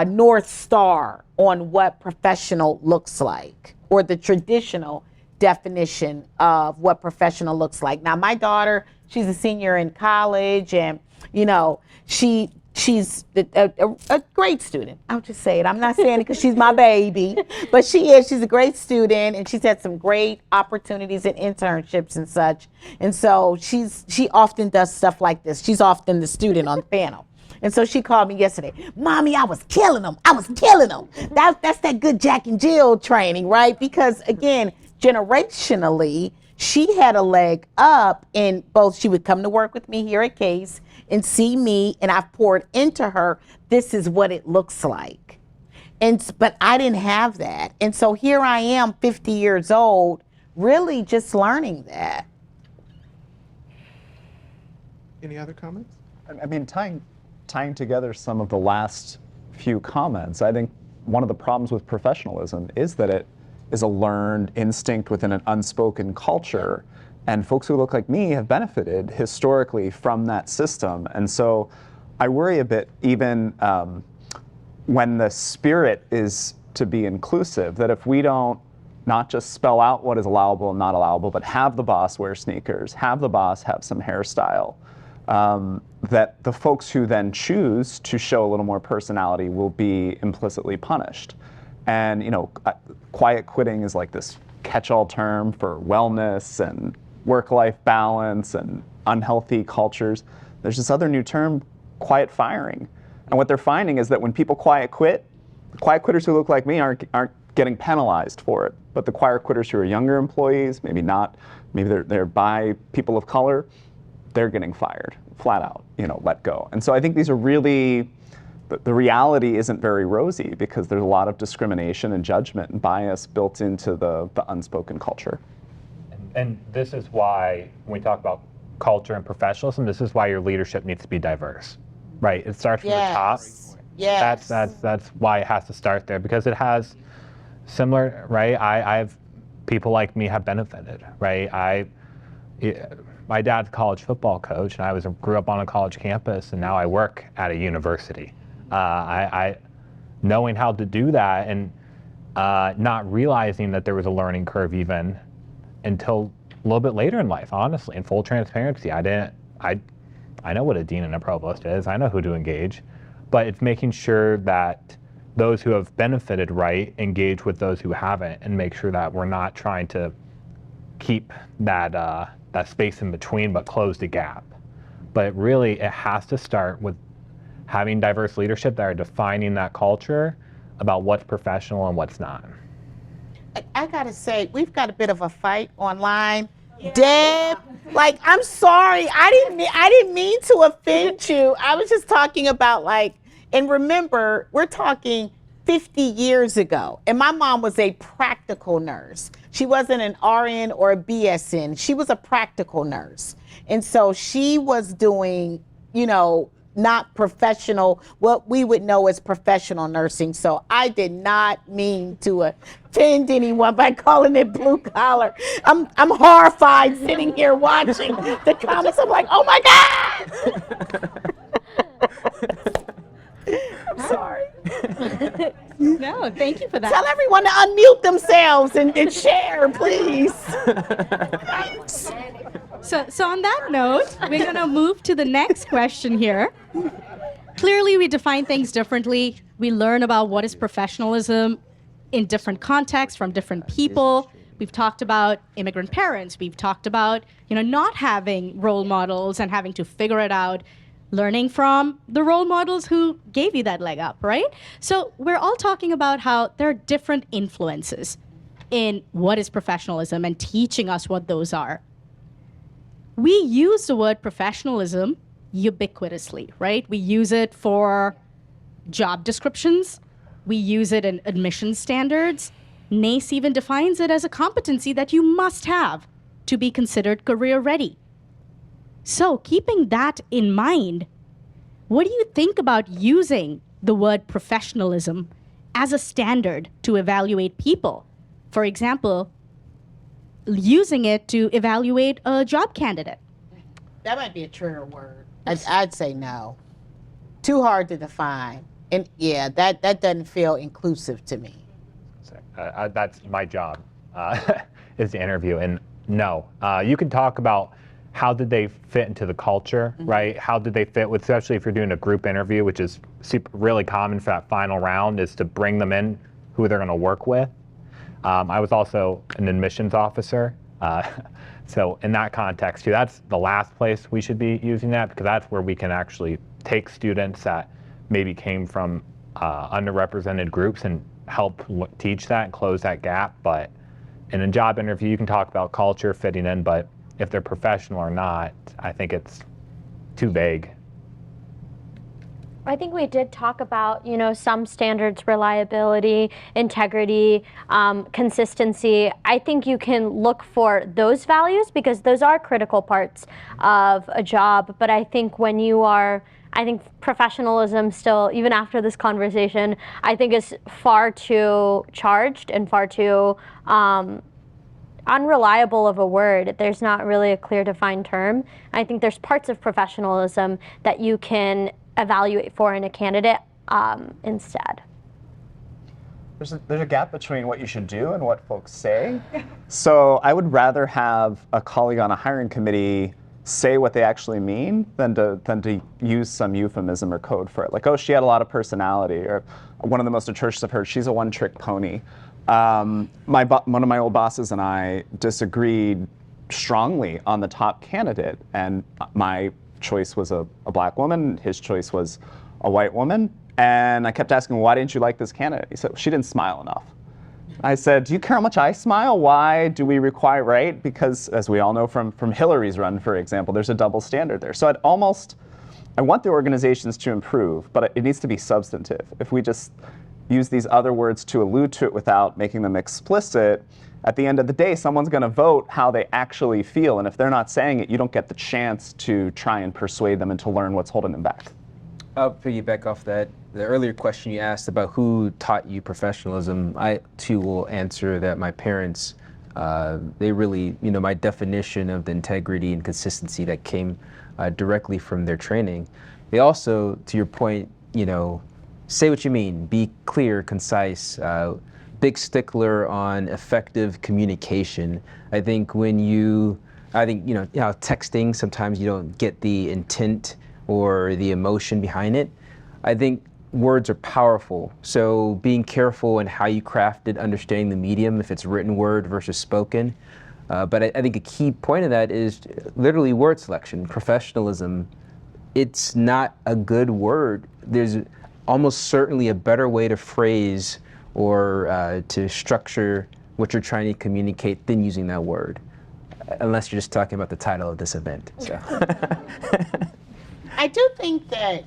North Star on what professional looks like, or the traditional definition of what professional looks like. Now, my daughter, she's a senior in college, and, you know, she's a great student. I'll just say it. I'm not saying it because she's my baby, but she's a great student, and she's had some great opportunities and internships and such. And so she often does stuff like this. She's often the student on the panel. And so she called me yesterday, Mommy, I was killing them. I was killing them. That's that good Jack and Jill training, right? Because again, generationally, she had a leg up in both. She would come to work with me here at Case and see me, and I've poured into her, this is what it looks like. But I didn't have that. And so here I am, 50 years old, really just learning that. Any other comments? I mean, tying together some of the last few comments, I think one of the problems with professionalism is that it is a learned instinct within an unspoken culture. And folks who look like me have benefited historically from that system. And so I worry a bit, even when the spirit is to be inclusive, that if we don't not just spell out what is allowable and not allowable, but have the boss wear sneakers, have the boss have some hairstyle, that the folks who then choose to show a little more personality will be implicitly punished. And, you know, quiet quitting is like this catch-all term for wellness and work-life balance and unhealthy cultures. There's this other new term, quiet firing. And what they're finding is that when people quiet quit, the quiet quitters who look like me aren't getting penalized for it. But the quiet quitters who are younger employees, maybe they're by people of color, they're getting fired, flat out, you know, let go. And so I think these are really, the reality isn't very rosy because there's a lot of discrimination and judgment and bias built into the unspoken culture. And this is why, when we talk about culture and professionalism, this is why your leadership needs to be diverse, right? It starts from the top. Yes. That's why it has to start there, because it has similar, right? I've people like me have benefited, right? My dad's a college football coach, and I grew up on a college campus, and now I work at a university. I knowing how to do that and not realizing that there was a learning curve even until a little bit later in life, honestly, in full transparency. I know what a dean and a provost is. I know who to engage, but it's making sure that those who have benefited, right, engage with those who haven't, and make sure that we're not trying to keep that space in between, but close the gap. But really, it has to start with having diverse leadership that are defining that culture about what's professional and what's not. I gotta say, we've got a bit of a fight online. Yeah. Deb, like, I'm sorry, I didn't mean to offend you. I was just talking about, like, and remember, we're talking 50 years ago, and my mom was a practical nurse. She wasn't an RN or a BSN. She was a practical nurse. And so she was doing, you know, not professional, what we would know as professional nursing. So I did not mean to offend anyone by calling it blue collar. I'm horrified sitting here watching the comments. I'm like, oh my God! I'm sorry. No, thank you for that. Tell everyone to unmute themselves and share, please. So on that note, we're going to move to the next question here. Clearly, we define things differently. We learn about what is professionalism in different contexts from different people. We've talked about immigrant parents. We've talked about, not having role models and having to figure it out, learning from the role models who gave you that leg up, right? So we're all talking about how there are different influences in what is professionalism and teaching us what those are. We use the word professionalism ubiquitously, right? We use it for job descriptions. We use it in admission standards. NACE even defines it as a competency that you must have to be considered career ready. So keeping that in mind, what do you think about using the word professionalism as a standard to evaluate people? For example, using it to evaluate a job candidate. That might be a trigger word. I'd say no. Too hard to define. And yeah, that doesn't feel inclusive to me. That's my job, is to interview. And no, you can talk about how did they fit into the culture, right? How did they fit with, especially if you're doing a group interview, which is really common for that final round, is to bring them in who they're going to work with. I was also an admissions officer. So in that context too, that's the last place we should be using that, because that's where we can actually take students that maybe came from underrepresented groups and help teach that and close that gap. But in a job interview, you can talk about culture fitting in, but if they're professional or not, I think it's too vague. I think we did talk about, some standards, reliability, integrity, consistency. I think you can look for those values because those are critical parts of a job. But I think I think professionalism still, even after this conversation, I think is far too charged and far too unreliable of a word. There's not really a clear defined term. I think there's parts of professionalism that you can evaluate for in a candidate instead. There's a gap between what you should do and what folks say. So I would rather have a colleague on a hiring committee say what they actually mean than to use some euphemism or code for it. Like, oh, she had a lot of personality, or one of the most atrocious I've heard, she's a one-trick pony. One of my old bosses and I disagreed strongly on the top candidate, and my choice was a black woman, his choice was a white woman, and I kept asking, why didn't you like this candidate? He said, she didn't smile enough. I said, do you care how much I smile? Why do we require, right? Because as we all know from Hillary's run, for example, there's a double standard there. So I want the organizations to improve, but it needs to be substantive. If we just use these other words to allude to it without making them explicit, at the end of the day, someone's going to vote how they actually feel. And if they're not saying it, you don't get the chance to try and persuade them and to learn what's holding them back. I'll piggyback off that. The earlier question you asked about who taught you professionalism, I too will answer that my parents, they really, my definition of the integrity and consistency that came directly from their training. They also, to your point, say what you mean, be clear, concise, big stickler on effective communication. I think texting, sometimes you don't get the intent or the emotion behind it. I think words are powerful. So being careful in how you craft it, understanding the medium, if it's written word versus spoken. But I think a key point of that is literally word selection, professionalism. It's not a good word. There's almost certainly a better way to phrase or to structure what you're trying to communicate than using that word, unless you're just talking about the title of this event. So. I do think that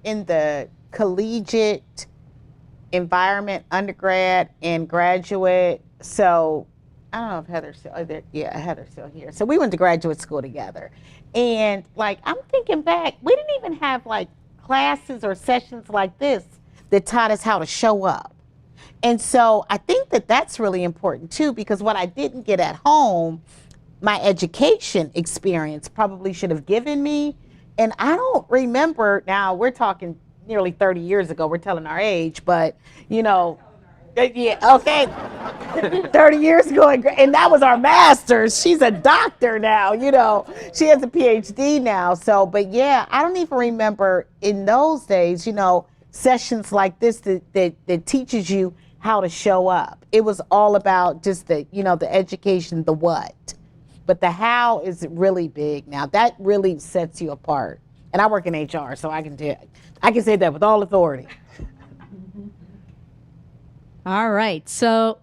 in the collegiate environment, undergrad and graduate, so I don't know if Heather's still, Heather's still here. So we went to graduate school together. And I'm thinking back, we didn't even have classes or sessions like this that taught us how to show up. And so I think that that's really important too, because what I didn't get at home, my education experience probably should have given me. And I don't remember, now we're talking nearly 30 years ago. We're telling our age, but yeah, okay. 30 years ago, and that was our master's. She's a doctor now, she has a PhD now. So, but yeah, I don't even remember in those days, sessions like this that teaches you how to show up. It was all about just the education, the what. But the how is really big now. That really sets you apart. And I work in HR, so I can say that with all authority. All right. So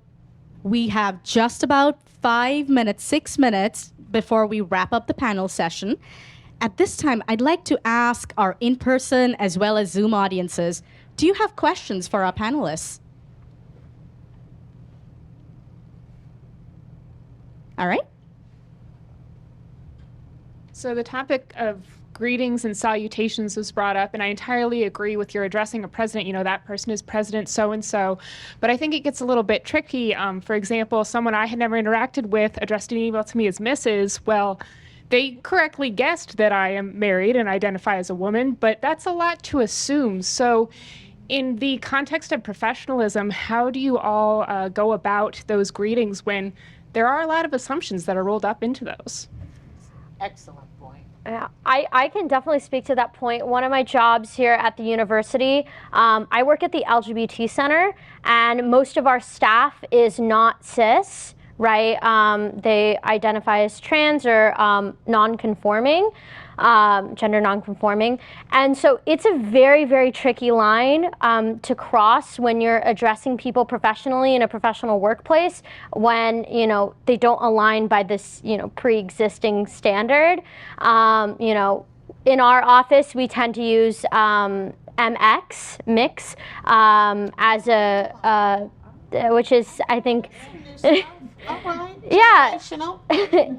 we have just about 5 minutes, 6 minutes before we wrap up the panel session. At this time, I'd like to ask our in-person as well as Zoom audiences, do you have questions for our panelists? All right. So the topic of greetings and salutations was brought up, and I entirely agree with your addressing a president. That person is President so-and-so. But I think it gets a little bit tricky. For example, someone I had never interacted with addressed an email to me as Mrs. Well, they correctly guessed that I am married and identify as a woman, but that's a lot to assume. So in the context of professionalism, how do you all go about those greetings when there are a lot of assumptions that are rolled up into those? Excellent point. Yeah, I can definitely speak to that point. One of my jobs here at the university, I work at the LGBT Center, and most of our staff is not cis, right? They identify as trans or non-conforming, gender non-conforming. And so it's a very, very tricky line to cross when you're addressing people professionally in a professional workplace when, they don't align by this, pre-existing standard. In our office, we tend to use mix, as which is, I think, yeah.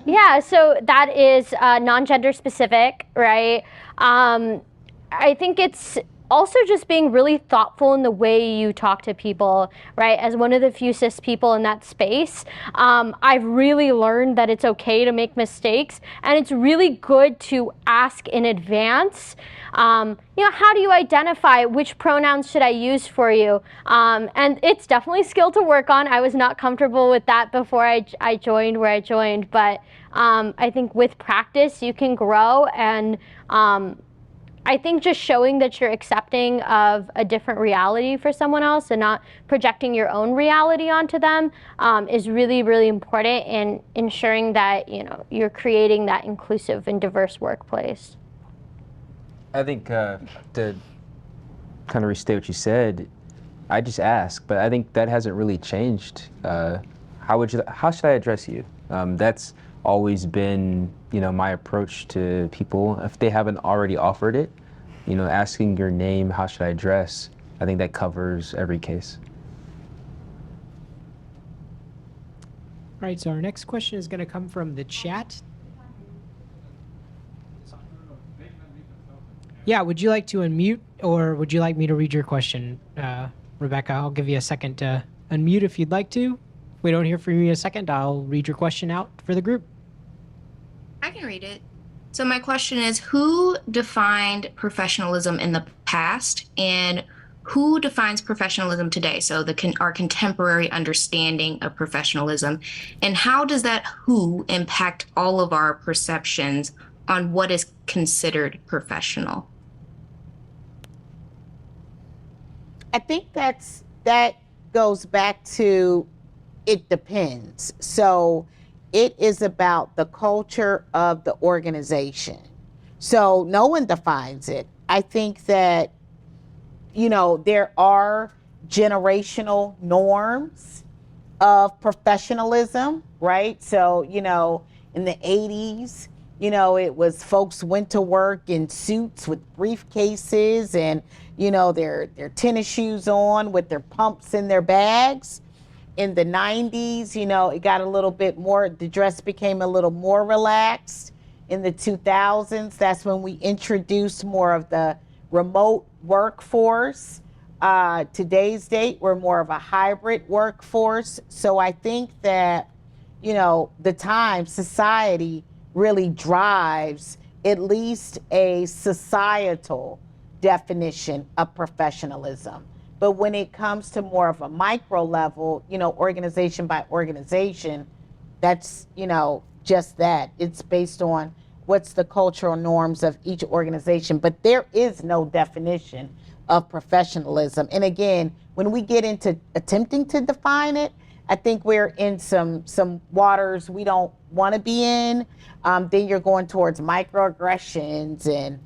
Yeah, so that is non-gender specific, right? I think it's also just being really thoughtful in the way you talk to people, right? As one of the few cis people in that space, I've really learned that it's okay to make mistakes, and it's really good to ask in advance. How do you identify which pronouns should I use for you? And it's definitely a skill to work on. I was not comfortable with that before I joined where I joined, but I think with practice you can grow, and I think just showing that you're accepting of a different reality for someone else and not projecting your own reality onto them is really, really important in ensuring that you're creating that inclusive and diverse workplace. I think to kind of restate what you said, I just ask, but I think that hasn't really changed. How should I address you? That's always been, my approach to people. If they haven't already offered it, asking your name, how should I address? I think that covers every case. All right, so our next question is going to come from the chat. Yeah, would you like to unmute, or would you like me to read your question? Rebecca, I'll give you a second to unmute if you'd like to. If we don't hear from you in a second, I'll read your question out for the group. I can read it. So my question is, who defined professionalism in the past, and who defines professionalism today? So our contemporary understanding of professionalism, and how does that who impact all of our perceptions on what is considered professional? I think that goes back to it depends. So it is about the culture of the organization. So no one defines it. I think that, there are generational norms of professionalism, right? So, in the 80s, it was folks went to work in suits with briefcases and, their tennis shoes on with their pumps in their bags. In the 90s, it got a little bit more, the dress became a little more relaxed. In the 2000s, that's when we introduced more of the remote workforce. Today's date, we're more of a hybrid workforce. So I think that, the time society really drives at least a societal definition of professionalism. But when it comes to more of a micro level, organization by organization, that's, just that. It's based on what's the cultural norms of each organization. But there is no definition of professionalism. And again, when we get into attempting to define it, I think we're in some waters we don't want to be in. Then you're going towards microaggressions and,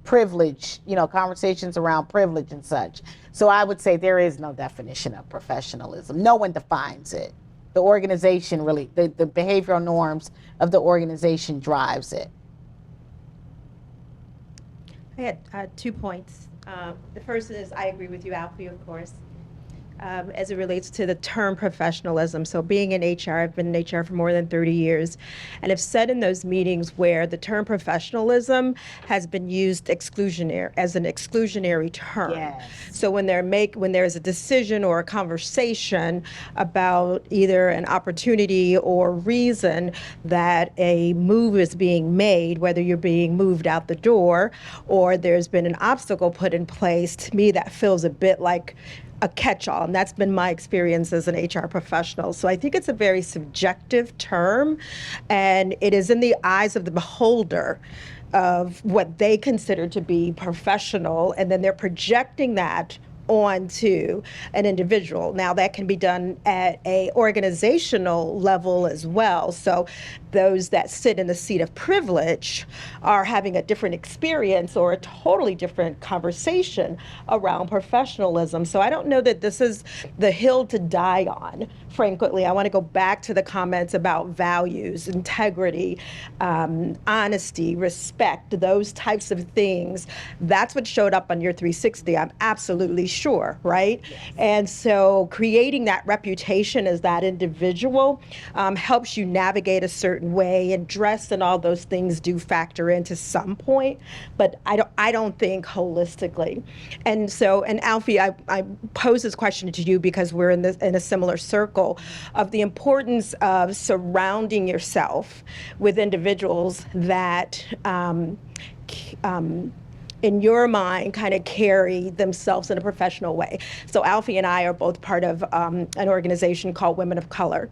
privilege, conversations around privilege and such. So I would say there is no definition of professionalism. No one defines it. The organization really, the behavioral norms of the organization drives it. I had 2 points. The first is I agree with you, Alfie, of course, as it relates to the term professionalism. So being in HR, I've been in HR for more than 30 years, and have said in those meetings where the term professionalism has been used as an exclusionary term. Yes. So when there's a decision or a conversation about either an opportunity or reason that a move is being made, whether you're being moved out the door or there's been an obstacle put in place, to me that feels a bit like a catch-all, and that's been my experience as an HR professional. So I think it's a very subjective term, and it is in the eyes of the beholder of what they consider to be professional, and then they're projecting that onto an individual. Now that can be done at a organizational level as well. So those that sit in the seat of privilege are having a different experience or a totally different conversation around professionalism. So I don't know that this is the hill to die on, frankly. I want to go back to the comments about values, integrity, honesty, respect, those types of things. That's what showed up on your 360, I'm absolutely sure, right? Yes. And so creating that reputation as that individual helps you navigate a certain way, and dress and all those things do factor into some point, but I don't think holistically. And so, and Alfie, I pose this question to you because we're in a similar circle of the importance of surrounding yourself with individuals that in your mind, kind of carry themselves in a professional way. So Alfie and I are both part of an organization called Women of Color.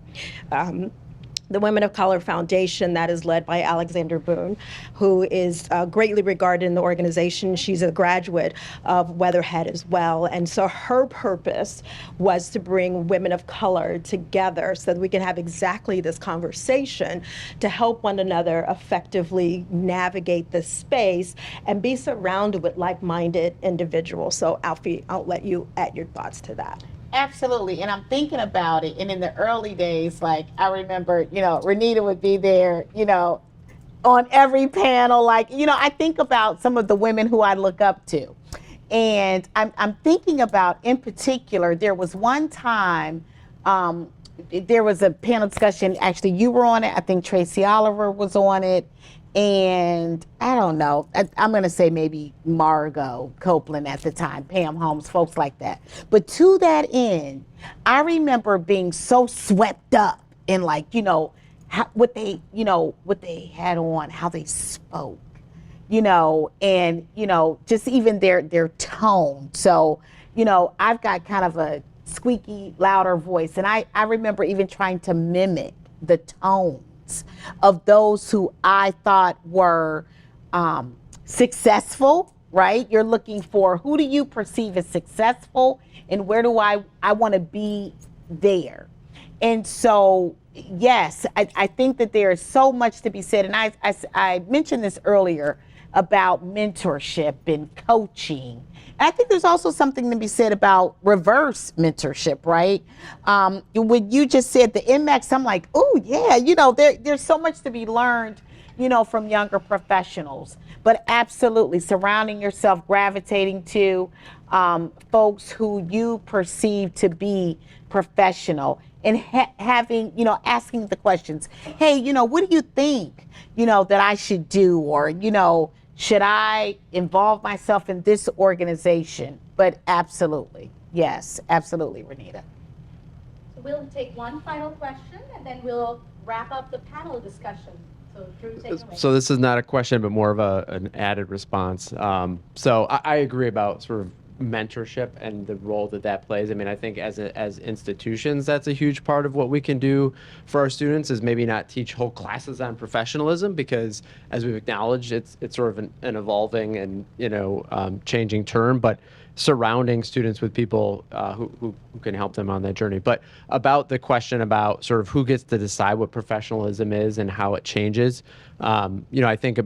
The Women of Color Foundation that is led by Alexander Boone, who is greatly regarded in the organization. She's a graduate of Weatherhead as well. And so her purpose was to bring women of color together so that we can have exactly this conversation to help one another effectively navigate this space and be surrounded with like-minded individuals. So Alfie, I'll let you add your thoughts to that. Absolutely. And I'm thinking about it. And in the early days, like I remember, Renita would be there, on every panel. Like, I think about some of the women who I look up to. And I'm thinking about, in particular, there was one time, there was a panel discussion. Actually, you were on it. I think Tracy Oliver was on it. And I don't know, I'm going to say maybe Margot Copeland at the time, Pam Holmes, folks like that. But to that end, I remember being so swept up in what they had on, how they spoke, and, just even their tone. So, I've got kind of a squeaky, louder voice. And I remember even trying to mimic the tone of those who I thought were successful, right? You're looking for, who do you perceive as successful, and where do I want to be there? And so, yes, I think that there is so much to be said. And I mentioned this earlier about mentorship and coaching. And I think there's also something to be said about reverse mentorship, right? When you just said the MX, I'm like, oh yeah, there's so much to be learned, from younger professionals. But absolutely, surrounding yourself, gravitating to folks who you perceive to be professional, and having, asking the questions, hey, what do you think, that I should do? Or, should I involve myself in this organization? But absolutely, yes, absolutely, Renita. So we'll take one final question and then we'll wrap up the panel discussion. So So this is not a question, but more of an added response. So I agree about sort of mentorship and the role that that plays. I mean, I think as institutions, that's a huge part of what we can do for our students is maybe not teach whole classes on professionalism because, as we've acknowledged, it's sort of an evolving and changing term, but surrounding students with people who can help them on that journey. But about the question about sort of who gets to decide what professionalism is and how it changes, I think,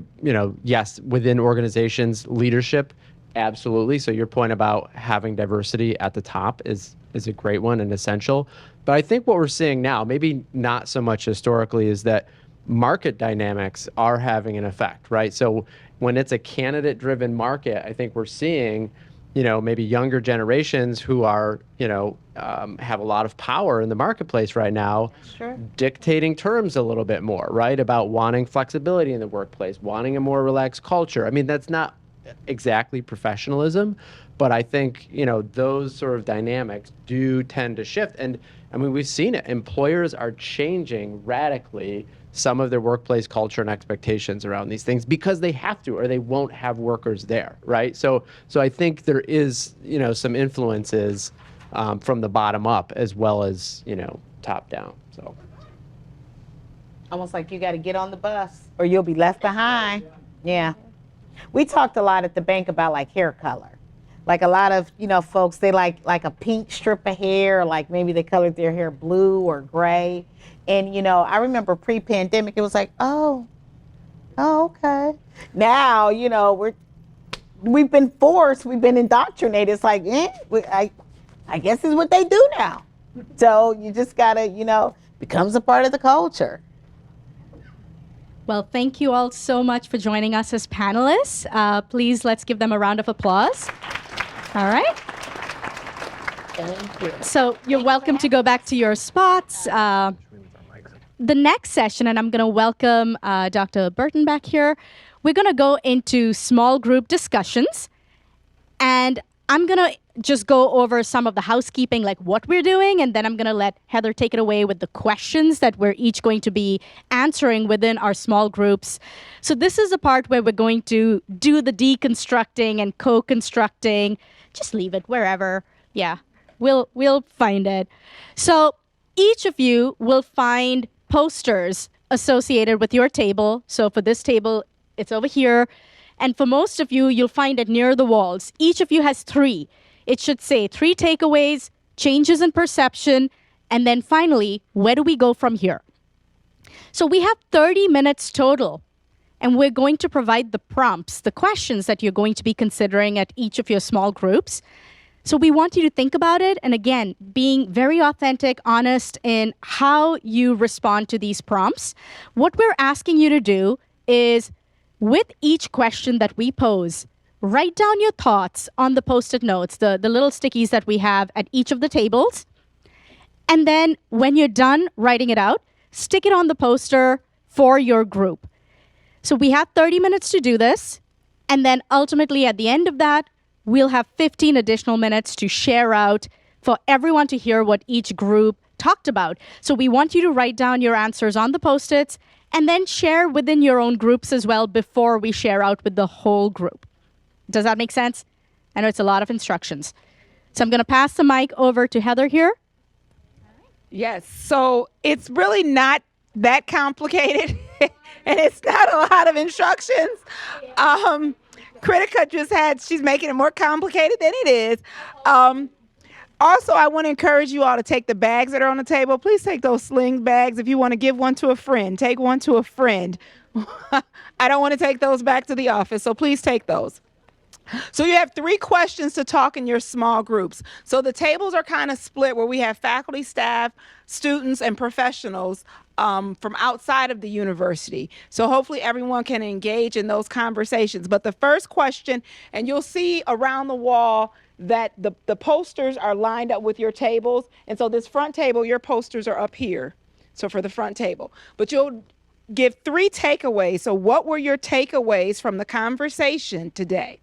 yes, within organizations, leadership, absolutely. So your point about having diversity at the top is a great one and essential. But I think what we're seeing now, maybe not so much historically, is that market dynamics are having an effect, right? So when it's a candidate-driven market, I think we're seeing maybe younger generations who are, have a lot of power in the marketplace right now, dictating terms a little bit more, right? About wanting flexibility in the workplace, wanting a more relaxed culture. I mean, that's not exactly professionalism, but I think, those sort of dynamics do tend to shift. And I mean, we've seen it. Employers are changing radically some of their workplace culture and expectations around these things because they have to, or they won't have workers there, right? So I think there is, some influences from the bottom up as well as, top down. So almost like you got to get on the bus or you'll be left behind. Yeah. We talked a lot at the bank about like hair color. Like a lot of, folks, they like a pink strip of hair, or like maybe they colored their hair blue or gray. And, I remember pre-pandemic, it was like, oh, okay. Now, we've been forced, we've been indoctrinated. It's like, I guess it's what they do now. So you just gotta, becomes a part of the culture. Well, thank you all so much for joining us as panelists. Please, let's give them a round of applause. All right. Thank you. So you're welcome to go back to your spots. The next session, and I'm going to welcome Dr. Burton back here, we're going to go into small group discussions. And I'm going to just go over some of the housekeeping, like what we're doing, and then I'm going to let Heather take it away with the questions that we're each going to be answering within our small groups. So this is the part where we're going to do the deconstructing and co-constructing. Just leave it wherever. Yeah, we'll find it. So each of you will find posters associated with your table. So for this table, it's over here. And for most of you, you'll find it near the walls. Each of you has 3. It should say 3 takeaways, changes in perception, and then finally, where do we go from here? So we have 30 minutes total, and we're going to provide the prompts, the questions that you're going to be considering at each of your small groups. So we want you to think about it, and again, being very authentic, honest in how you respond to these prompts. What we're asking you to do is, with each question that we pose, write down your thoughts on the Post-it notes, the little stickies that we have at each of the tables. And then when you're done writing it out, stick it on the poster for your group. So we have 30 minutes to do this. And then ultimately at the end of that, we'll have 15 additional minutes to share out for everyone to hear what each group talked about. So we want you to write down your answers on the Post-its and then share within your own groups as well before we share out with the whole group. Does that make sense? I know it's a lot of instructions. So I'm going to pass the mic over to Heather here. Yes, so it's really not that complicated, and it's not a lot of instructions. Critica she's making it more complicated than it is. Also, I want to encourage you all to take the bags that are on the table. Please take those sling bags. If you want to give one to a friend, take one to a friend. I don't want to take those back to the office, so please take those. So you have 3 questions to talk in your small groups. So the tables are kind of split where we have faculty, staff, students, and professionals from outside of the university. So hopefully everyone can engage in those conversations. But the first question, and you'll see around the wall that the posters are lined up with your tables. And so this front table, your posters are up here. So for the front table. But you'll give 3 takeaways. So what were your takeaways from the conversation today?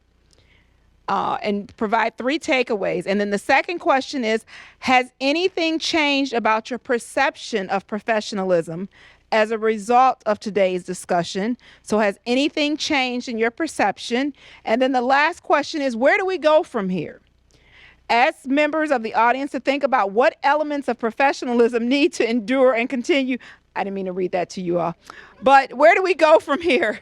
And provide 3 takeaways. And then the second question is, has anything changed about your perception of professionalism as a result of today's discussion? So has anything changed in your perception? And then the last question is, where do we go from here? Ask members of the audience to think about what elements of professionalism need to endure and continue. I didn't mean to read that to you all, but where do we go from here?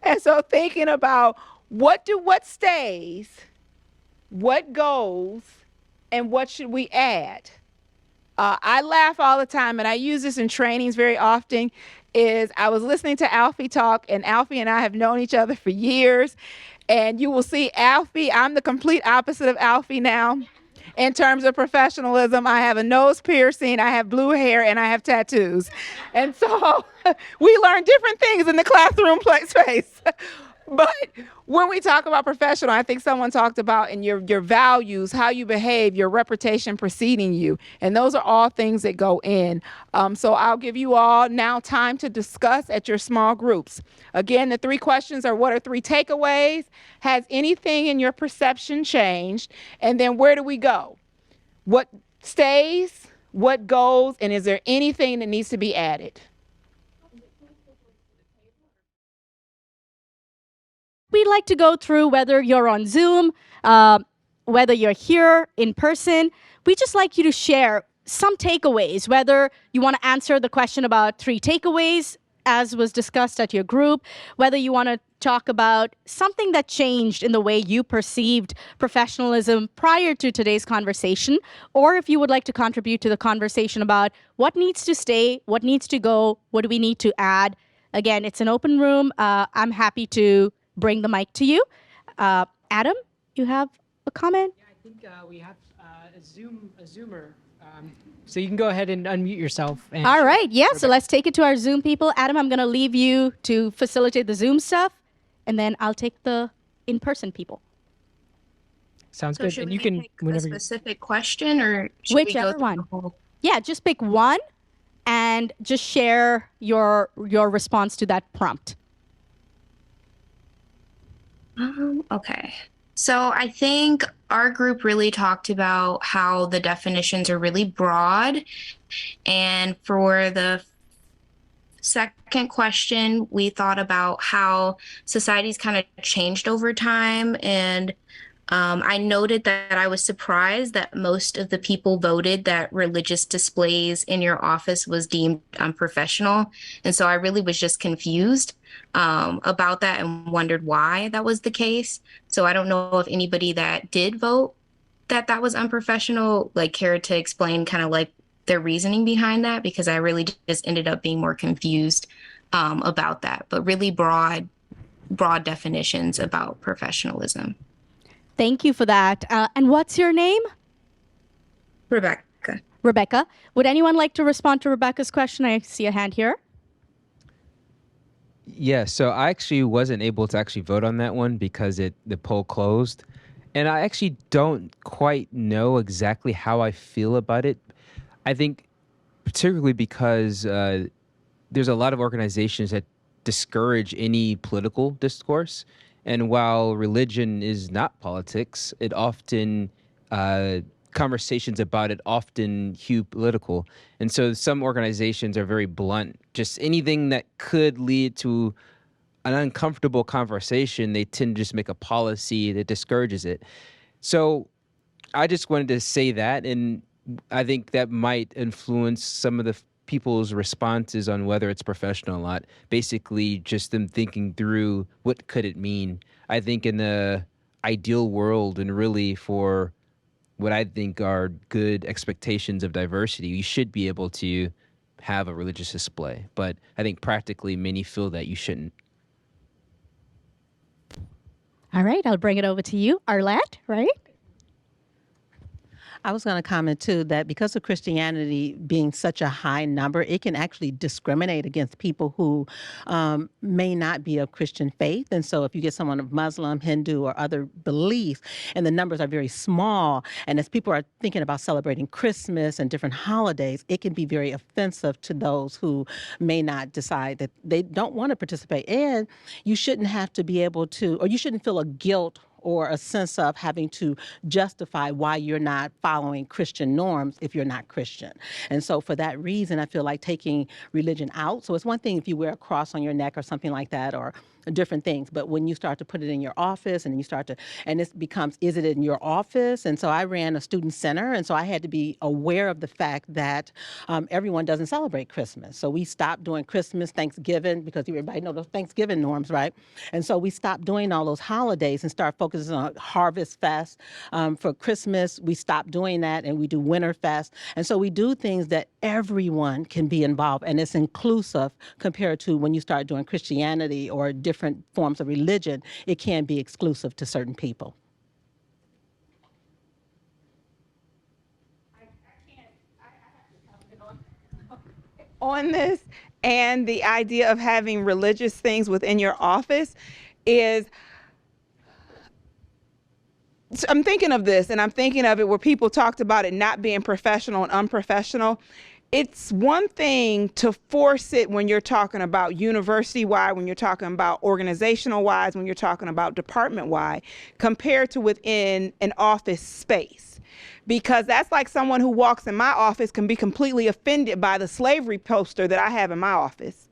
And so thinking about what stays, what goes, and what should we add? I laugh all the time, and I use this in trainings very often, is I was listening to Alfie talk, and Alfie and I have known each other for years. And you will see Alfie, I'm the complete opposite of Alfie now. In terms of professionalism, I have a nose piercing, I have blue hair, and I have tattoos. And so we learn different things in the classroom space. But when we talk about professional, I think someone talked about in your values, how you behave, your reputation preceding you. And those are all things that go in. So I'll give you all now time to discuss at your small groups. Again, the 3 questions are, what are 3 takeaways? Has anything in your perception changed? And then where do we go? What stays? What goes? And is there anything that needs to be added? We'd like to go through whether you're on Zoom, whether you're here in person. We just like you to share some takeaways, whether you want to answer the question about 3 takeaways, as was discussed at your group, whether you want to talk about something that changed in the way you perceived professionalism prior to today's conversation, or if you would like to contribute to the conversation about what needs to stay, what needs to go, what do we need to add. Again, it's an open room. I'm happy to bring the mic to you. Adam, you have a comment? Yeah, I think we have a Zoomer. So you can go ahead and unmute yourself. And all right, yeah, so let's take it to our Zoom people. Adam, I'm going to leave you to facilitate the Zoom stuff, and then I'll take the in-person people. Sounds So good. should And we you can, pick a whenever you specific question, or should we Whichever go one. through the whole? Yeah, just pick one and just share your response to that prompt. Okay. So I think our group really talked about how the definitions are really broad. And for the second question, we thought about how society's kind of changed over time. And I noted that I was surprised that most of the people voted that religious displays in your office was deemed unprofessional. And so I really was just confused about that and wondered why that was the case. So I don't know if anybody that did vote that was unprofessional, like, cared to explain kind of like their reasoning behind that, because I really just ended up being more confused about that, but really broad definitions about professionalism. Thank you for that. And what's your name? Rebecca. Rebecca. Would anyone like to respond to Rebecca's question? I see a hand here. Yeah, so I actually wasn't able to actually vote on that one because the poll closed. And I actually don't quite know exactly how I feel about it. I think particularly because there's a lot of organizations that discourage any political discourse. And while religion is not politics, it often, conversations about it often hue political. And so some organizations are very blunt. Just anything that could lead to an uncomfortable conversation, they tend to just make a policy that discourages it. So I just wanted to say that, and I think that might influence some of the people's responses on whether it's professional or not. Basically, just them thinking through what could it mean. I think in the ideal world, and really for what I think are good expectations of diversity, you should be able to have a religious display. But I think practically many feel that you shouldn't. All right, I'll bring it over to you. Arlette, right? I was going to comment too that because of Christianity being such a high number, it can actually discriminate against people who may not be of Christian faith. And so if you get someone of Muslim, Hindu, or other beliefs, and the numbers are very small, and as people are thinking about celebrating Christmas and different holidays, it can be very offensive to those who may not decide that they don't want to participate. And you shouldn't have to be able to, or you shouldn't feel a guilt or a sense of having to justify why you're not following Christian norms if you're not Christian. And so for that reason, I feel like taking religion out. So it's one thing if you wear a cross on your neck or something like that, or different things. But when you start to put it in your office and you start to, and this becomes, is it in your office? And so I ran a student center. And so I had to be aware of the fact that everyone doesn't celebrate Christmas. So we stopped doing Christmas, Thanksgiving, because everybody knows those Thanksgiving norms, right? And so we stopped doing all those holidays and start focusing on Harvest Fest. For Christmas, we stopped doing that and we do Winter Fest. And so we do things that everyone can be involved, and it's inclusive compared to when you start doing Christianity or different forms of religion, it can be exclusive to certain people. On this, and the idea of having religious things within your office is, I'm thinking of this, and I'm thinking of it where people talked about it not being professional and unprofessional. It's one thing to force it when you're talking about university-wide, when you're talking about organizational-wise, when you're talking about department-wide, compared to within an office space. Because that's like someone who walks in my office can be completely offended by the slavery poster that I have in my office,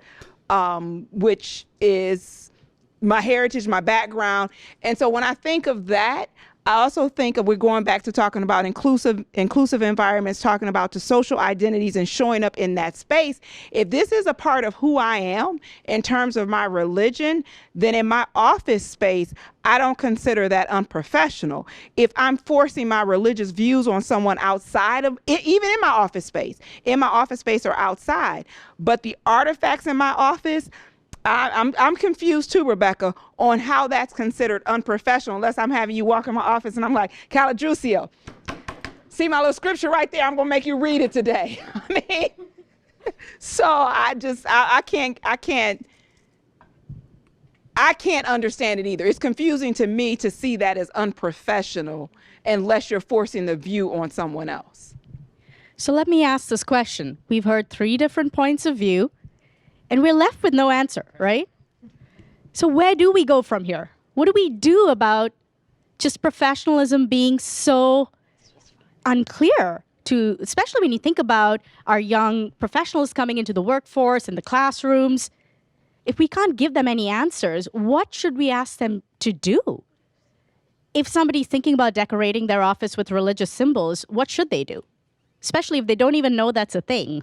which is my heritage, my background. And so when I think of that, I also think of, we're going back to talking about inclusive environments, talking about the social identities and showing up in that space. If this is a part of who I am in terms of my religion, then in my office space, I don't consider that unprofessional. If I'm forcing my religious views on someone outside of, even in my office space or outside, but the artifacts in my office, I'm confused too, Rebecca, on how that's considered unprofessional, unless I'm having you walk in my office and I'm like, Caladrucio, see my little scripture right there? I'm gonna make you read it today. I mean, so I can't understand it either. It's confusing to me to see that as unprofessional unless you're forcing the view on someone else. So let me ask this question. We've heard 3 different points of view, and we're left with no answer, right? So where do we go from here? What do we do about just professionalism being so unclear to, especially when you think about our young professionals coming into the workforce and the classrooms? If we can't give them any answers, what should we ask them to do? If somebody's thinking about decorating their office with religious symbols, what should they do? Especially if they don't even know that's a thing.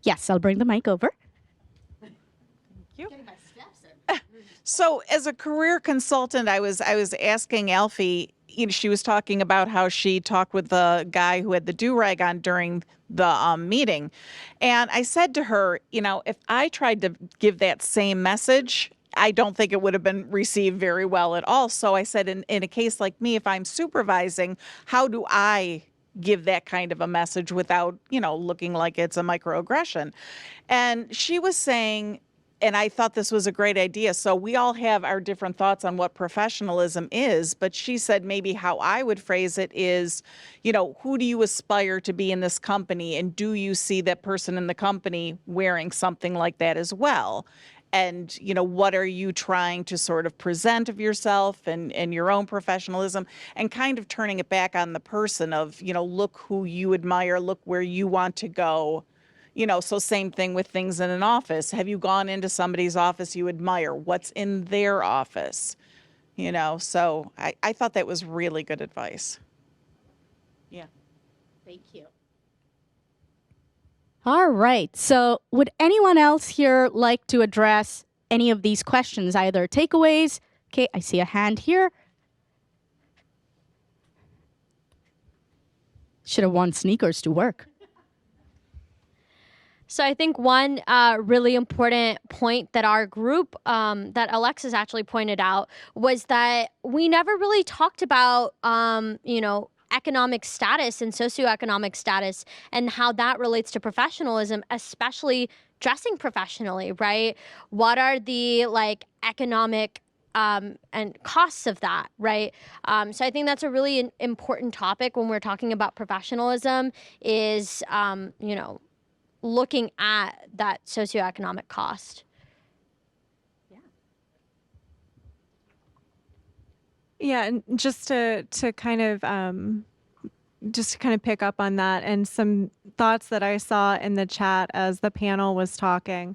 Yes, I'll bring the mic over. So as a career consultant, I was asking Alfie, she was talking about how she talked with the guy who had the do-rag on during the meeting. And I said to her, if I tried to give that same message, I don't think it would have been received very well at all. So I said, in a case like me, if I'm supervising, how do I give that kind of a message without, looking like it's a microaggression? And she was saying, and I thought this was a great idea. So we all have our different thoughts on what professionalism is, but she said maybe how I would phrase it is, who do you aspire to be in this company? And do you see that person in the company wearing something like that as well? And, what are you trying to sort of present of yourself and your own professionalism, and kind of turning it back on the person of, look who you admire, look where you want to go. So same thing with things in an office. Have you gone into somebody's office you admire? What's in their office? So I thought that was really good advice. Yeah. Thank you. All right. So would anyone else here like to address any of these questions, either takeaways? Okay, I see a hand here. Should have worn sneakers to work. So I think one really important point that our group, that Alexis actually pointed out, was that we never really talked about, economic status and socioeconomic status and how that relates to professionalism, especially dressing professionally, right? What are the economic and costs of that, right? So I think that's a really important topic when we're talking about professionalism is, looking at that socioeconomic cost. Yeah, and just to kind of pick up on that and some thoughts that I saw in the chat as the panel was talking.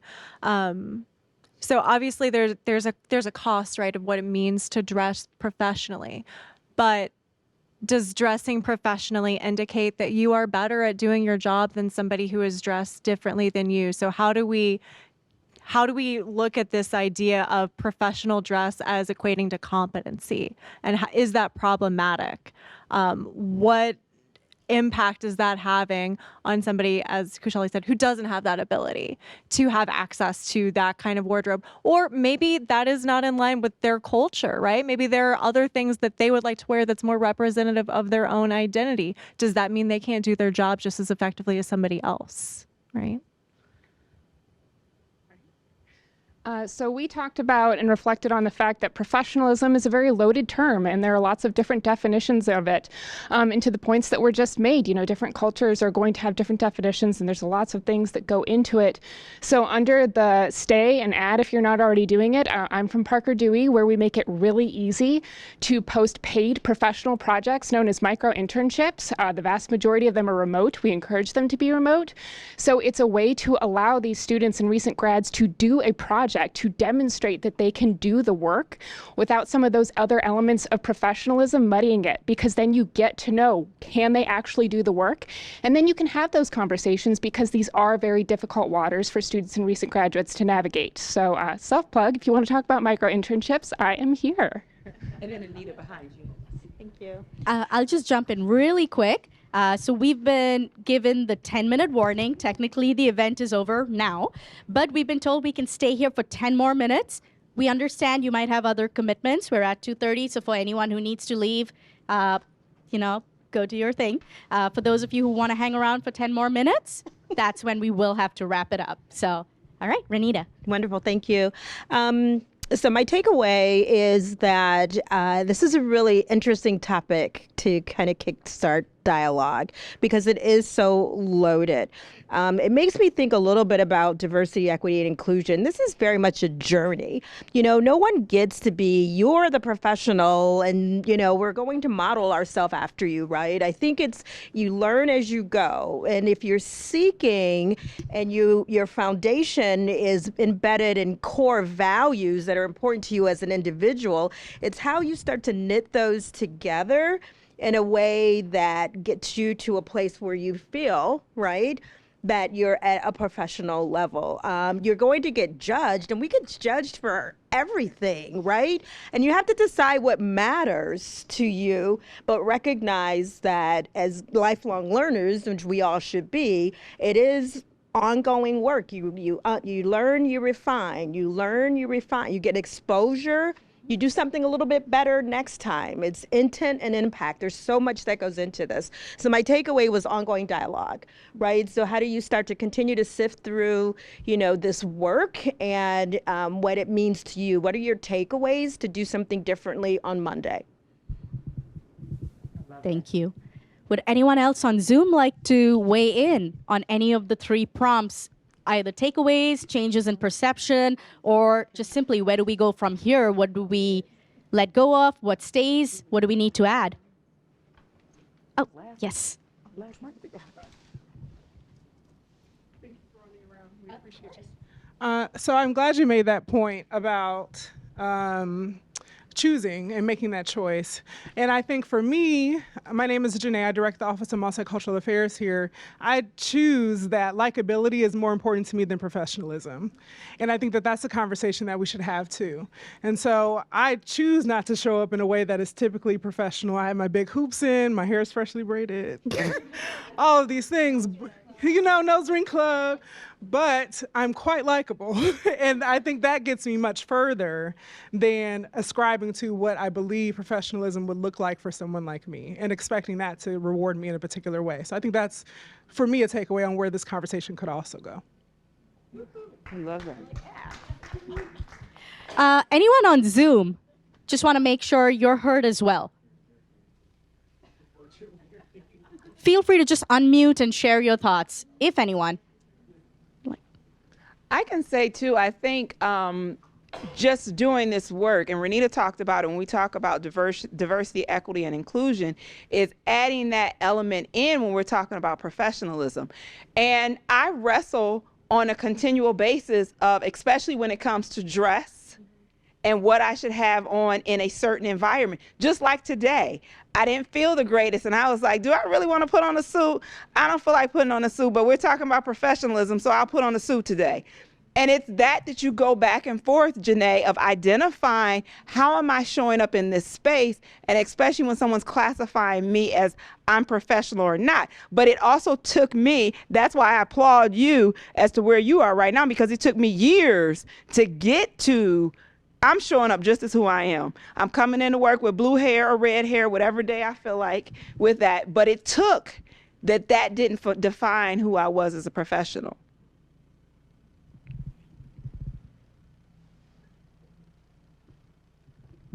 So obviously there's a cost, right, of what it means to dress professionally, but does dressing professionally indicate that you are better at doing your job than somebody who is dressed differently than you? So how do we look at this idea of professional dress as equating to competency? And is that problematic? What impact is that having on somebody, as Kushali said, who doesn't have that ability to have access to that kind of wardrobe? Or maybe that is not in line with their culture, right? Maybe there are other things that they would like to wear that's more representative of their own identity. Does that mean they can't do their job just as effectively as somebody else, right? So we talked about and reflected on the fact that professionalism is a very loaded term, and there are lots of different definitions of it. And to the points that were just made, different cultures are going to have different definitions, and there's lots of things that go into it. So under the stay and add, if you're not already doing it, I'm from Parker Dewey, where we make it really easy to post paid professional projects known as micro internships. The vast majority of them are remote. We encourage them to be remote. So it's a way to allow these students and recent grads to do a project to demonstrate that they can do the work without some of those other elements of professionalism muddying it, because then you get to know, can they actually do the work? And then you can have those conversations, because these are very difficult waters for students and recent graduates to navigate. So self-plug, if you want to talk about micro internships, I am here. And then Anita behind you. Thank you. I'll just jump in really quick. So we've been given the 10-minute warning. Technically, the event is over now, but we've been told we can stay here for 10 more minutes. We understand you might have other commitments. We're at 2:30, so for anyone who needs to leave, go do your thing. For those of you who want to hang around for 10 more minutes, that's when we will have to wrap it up. So, all right, Renita. Wonderful, thank you. So my takeaway is that this is a really interesting topic to kind of kickstart dialogue, because it is so loaded. It makes me think a little bit about diversity, equity, and inclusion. This is very much a journey. No one gets to be, you're the professional and, we're going to model ourselves after you, right? I think it's, you learn as you go. And if you're seeking and your foundation is embedded in core values that are important to you as an individual, it's how you start to knit those together in a way that gets you to a place where you feel, right, that you're at a professional level. You're going to get judged, and we get judged for everything, right? And you have to decide what matters to you, but recognize that as lifelong learners, which we all should be, it is ongoing work. You learn, you refine, you learn, you refine, you get exposure. You do something a little bit better next time. It's intent and impact. There's so much that goes into this. So my takeaway was ongoing dialogue, right? So how do you start to continue to sift through, this work and what it means to you? What are your takeaways to do something differently on Monday? Thank you. Would anyone else on Zoom like to weigh in on any of the three prompts? Either takeaways, changes in perception, or just simply where do we go from here? What do we let go of? What stays? What do we need to add? Oh, yes. So I'm glad you made that point about choosing and making that choice. And I think for me, my name is Janae. I direct the Office of Multicultural Affairs here. I choose that likability is more important to me than professionalism. And I think that that's a conversation that we should have too. And so I choose not to show up in a way that is typically professional. I have my big hoops in, my hair is freshly braided, all of these things. Nose ring club, but I'm quite likable. And I think that gets me much further than ascribing to what I believe professionalism would look like for someone like me and expecting that to reward me in a particular way. So I think that's, for me, a takeaway on where this conversation could also go. I love that. Anyone on Zoom? Just want to make sure you're heard as well. Feel free to just unmute and share your thoughts, if anyone. I can say too, I think just doing this work, and Renita talked about it when we talk about diversity, equity, and inclusion, is adding that element in when we're talking about professionalism. And I wrestle on a continual basis of, especially when it comes to dress and what I should have on in a certain environment. Just like today, I didn't feel the greatest, and I was like, do I really want to put on a suit? I don't feel like putting on a suit, but we're talking about professionalism, so I'll put on a suit today. And it's that you go back and forth, Janae, of identifying how am I showing up in this space, and especially when someone's classifying me as unprofessional or not. But it also took me, that's why I applaud you as to where you are right now, because it took me years to get to, I'm showing up just as who I am. I'm coming into work with blue hair or red hair, whatever day I feel like with that. But it took that didn't define who I was as a professional.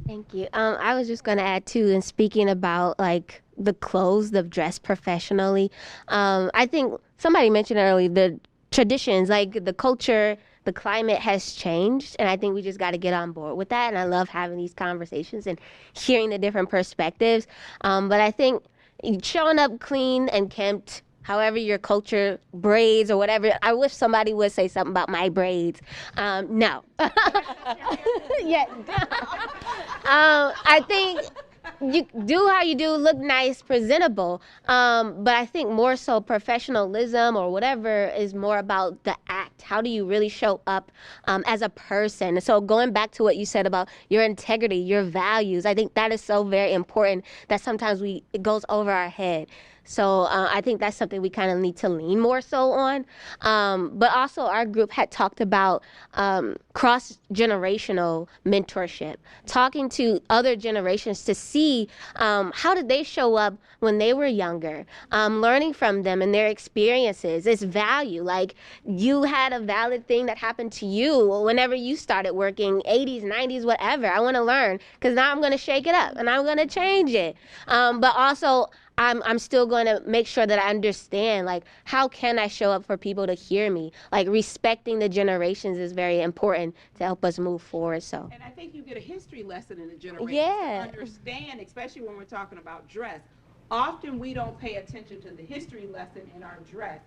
Thank you. I was just going to add too, in speaking about like the clothes, the dress professionally. I think somebody mentioned earlier the traditions, like the culture, the climate has changed, and I think we just got to get on board with that. And I love having these conversations and hearing the different perspectives. But I think showing up clean and kempt, however your culture, braids or whatever. I wish somebody would say something about my braids. No. Yeah. I think you do how you do, look nice, presentable. But I think more so professionalism or whatever is more about the act. How do you really show up as a person? So going back to what you said about your integrity, your values, I think that is so very important that sometimes it goes over our head. So I think that's something we kind of need to lean more so on. But also our group had talked about cross-generational mentorship, talking to other generations to see how did they show up when they were younger, learning from them and their experiences. It's value. Like you had a valid thing that happened to you whenever you started working, 80s, 90s, whatever. I want to learn because now I'm going to shake it up and I'm going to change it. But also, I'm still going to make sure that I understand, like, how can I show up for people to hear me? Like, respecting the generations is very important to help us move forward. So. And I think you get a history lesson in the generation Yeah. to understand, especially when we're talking about dress. Often we don't pay attention to the history lesson in our dress.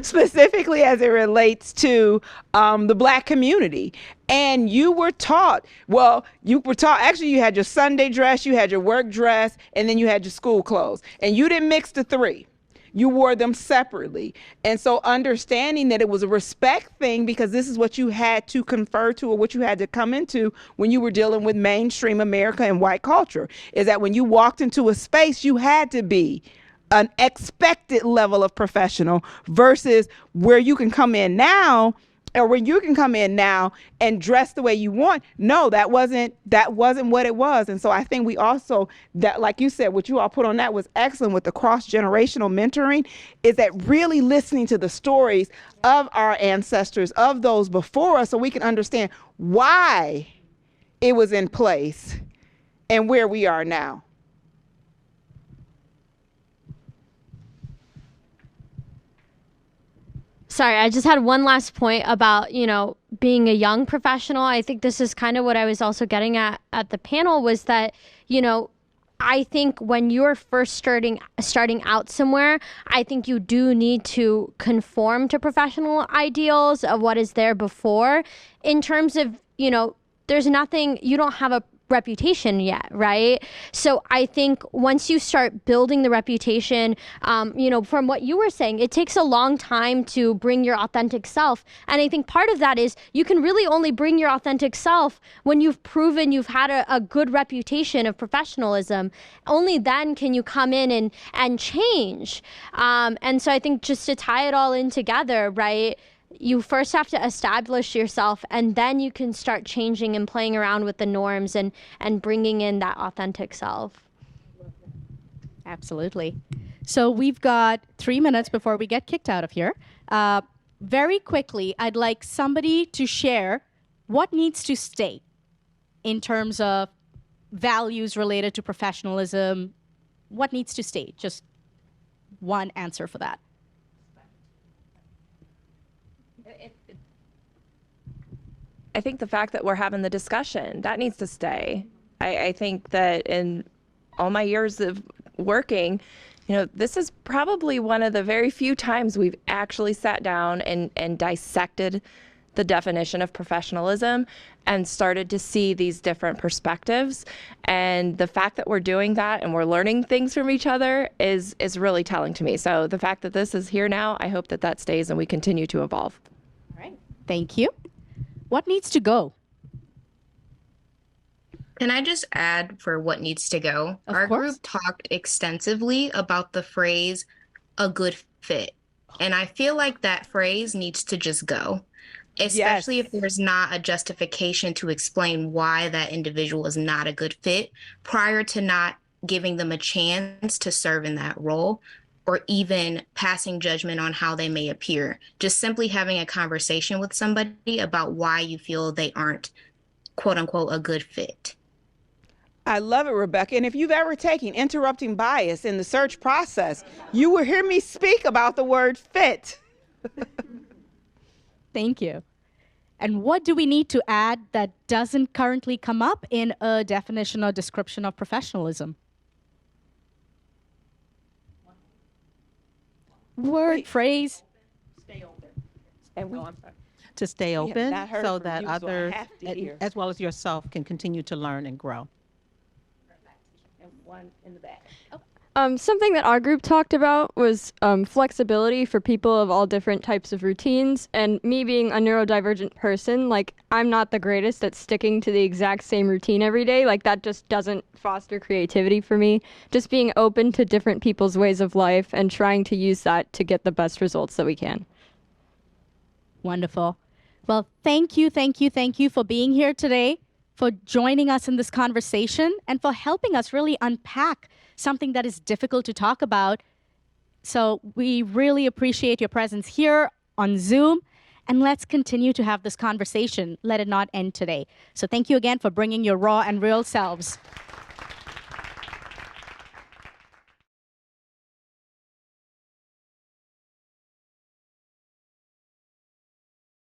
Specifically as it relates to the Black community. And you were taught, actually you had your Sunday dress, you had your work dress, and then you had your school clothes. And you didn't mix the three. You wore them separately. And so understanding that it was a respect thing because this is what you had to confer to or what you had to come into when you were dealing with mainstream America and white culture, is that when you walked into a space, you had to be an expected level of professional versus where you can come in now and dress the way you want. No, that wasn't what it was. And so I think we also, that, like you said, what you all put on that was excellent with the cross-generational mentoring, is that really listening to the stories of our ancestors, of those before us, so we can understand why it was in place and where we are now. Sorry, I just had one last point about, being a young professional. I think this is kind of what I was also getting at the panel was that, I think when you're first starting out somewhere, I think you do need to conform to professional ideals of what is there before in terms of, there's nothing, you don't have a reputation yet, right? So I think once you start building the reputation, from what you were saying, it takes a long time to bring your authentic self. And I think part of that is you can really only bring your authentic self when you've proven you've had a good reputation of professionalism. Only then can you come in and change. And so I think just to tie it all in together, right? You first have to establish yourself, and then you can start changing and playing around with the norms and bringing in that authentic self. Absolutely. So we've got 3 minutes before we get kicked out of here. Very quickly, I'd like somebody to share what needs to stay in terms of values related to professionalism. What needs to stay? Just one answer for that. I think the fact that we're having the discussion, that needs to stay. I think that in all my years of working, this is probably one of the very few times we've actually sat down and dissected the definition of professionalism and started to see these different perspectives. And the fact that we're doing that and we're learning things from each other is really telling to me. So the fact that this is here now, I hope that stays and we continue to evolve. All right. Thank you. What needs to go? Can I just add for what needs to go? Of Our course. group talked extensively about the phrase a good fit. And I feel like that phrase needs to just go, especially if there's not a justification to explain why that individual is not a good fit prior to not giving them a chance to serve in that role or even passing judgment on how they may appear. Just simply having a conversation with somebody about why you feel they aren't, quote unquote, a good fit. I love it, Rebecca. And if you've ever taken interrupting bias in the search process, you will hear me speak about the word fit. Thank you. And what do we need to add that doesn't currently come up in a definition or description of professionalism? Word, phrase. Stay open. And To stay We have open not heard so from that you, so I others, have to hear. as well as yourself, can continue to learn and grow. And one in the back. Something that our group talked about was flexibility for people of all different types of routines. And me being a neurodivergent person, like, I'm not the greatest at sticking to the exact same routine every day. Like, that just doesn't foster creativity for me. Just being open to different people's ways of life and trying to use that to get the best results that we can. Wonderful. Well, thank you for being here today, for joining us in this conversation, and for helping us really unpack something that is difficult to talk about. So we really appreciate your presence here on Zoom, and let's continue to have this conversation. Let it not end today. So thank you again for bringing your raw and real selves.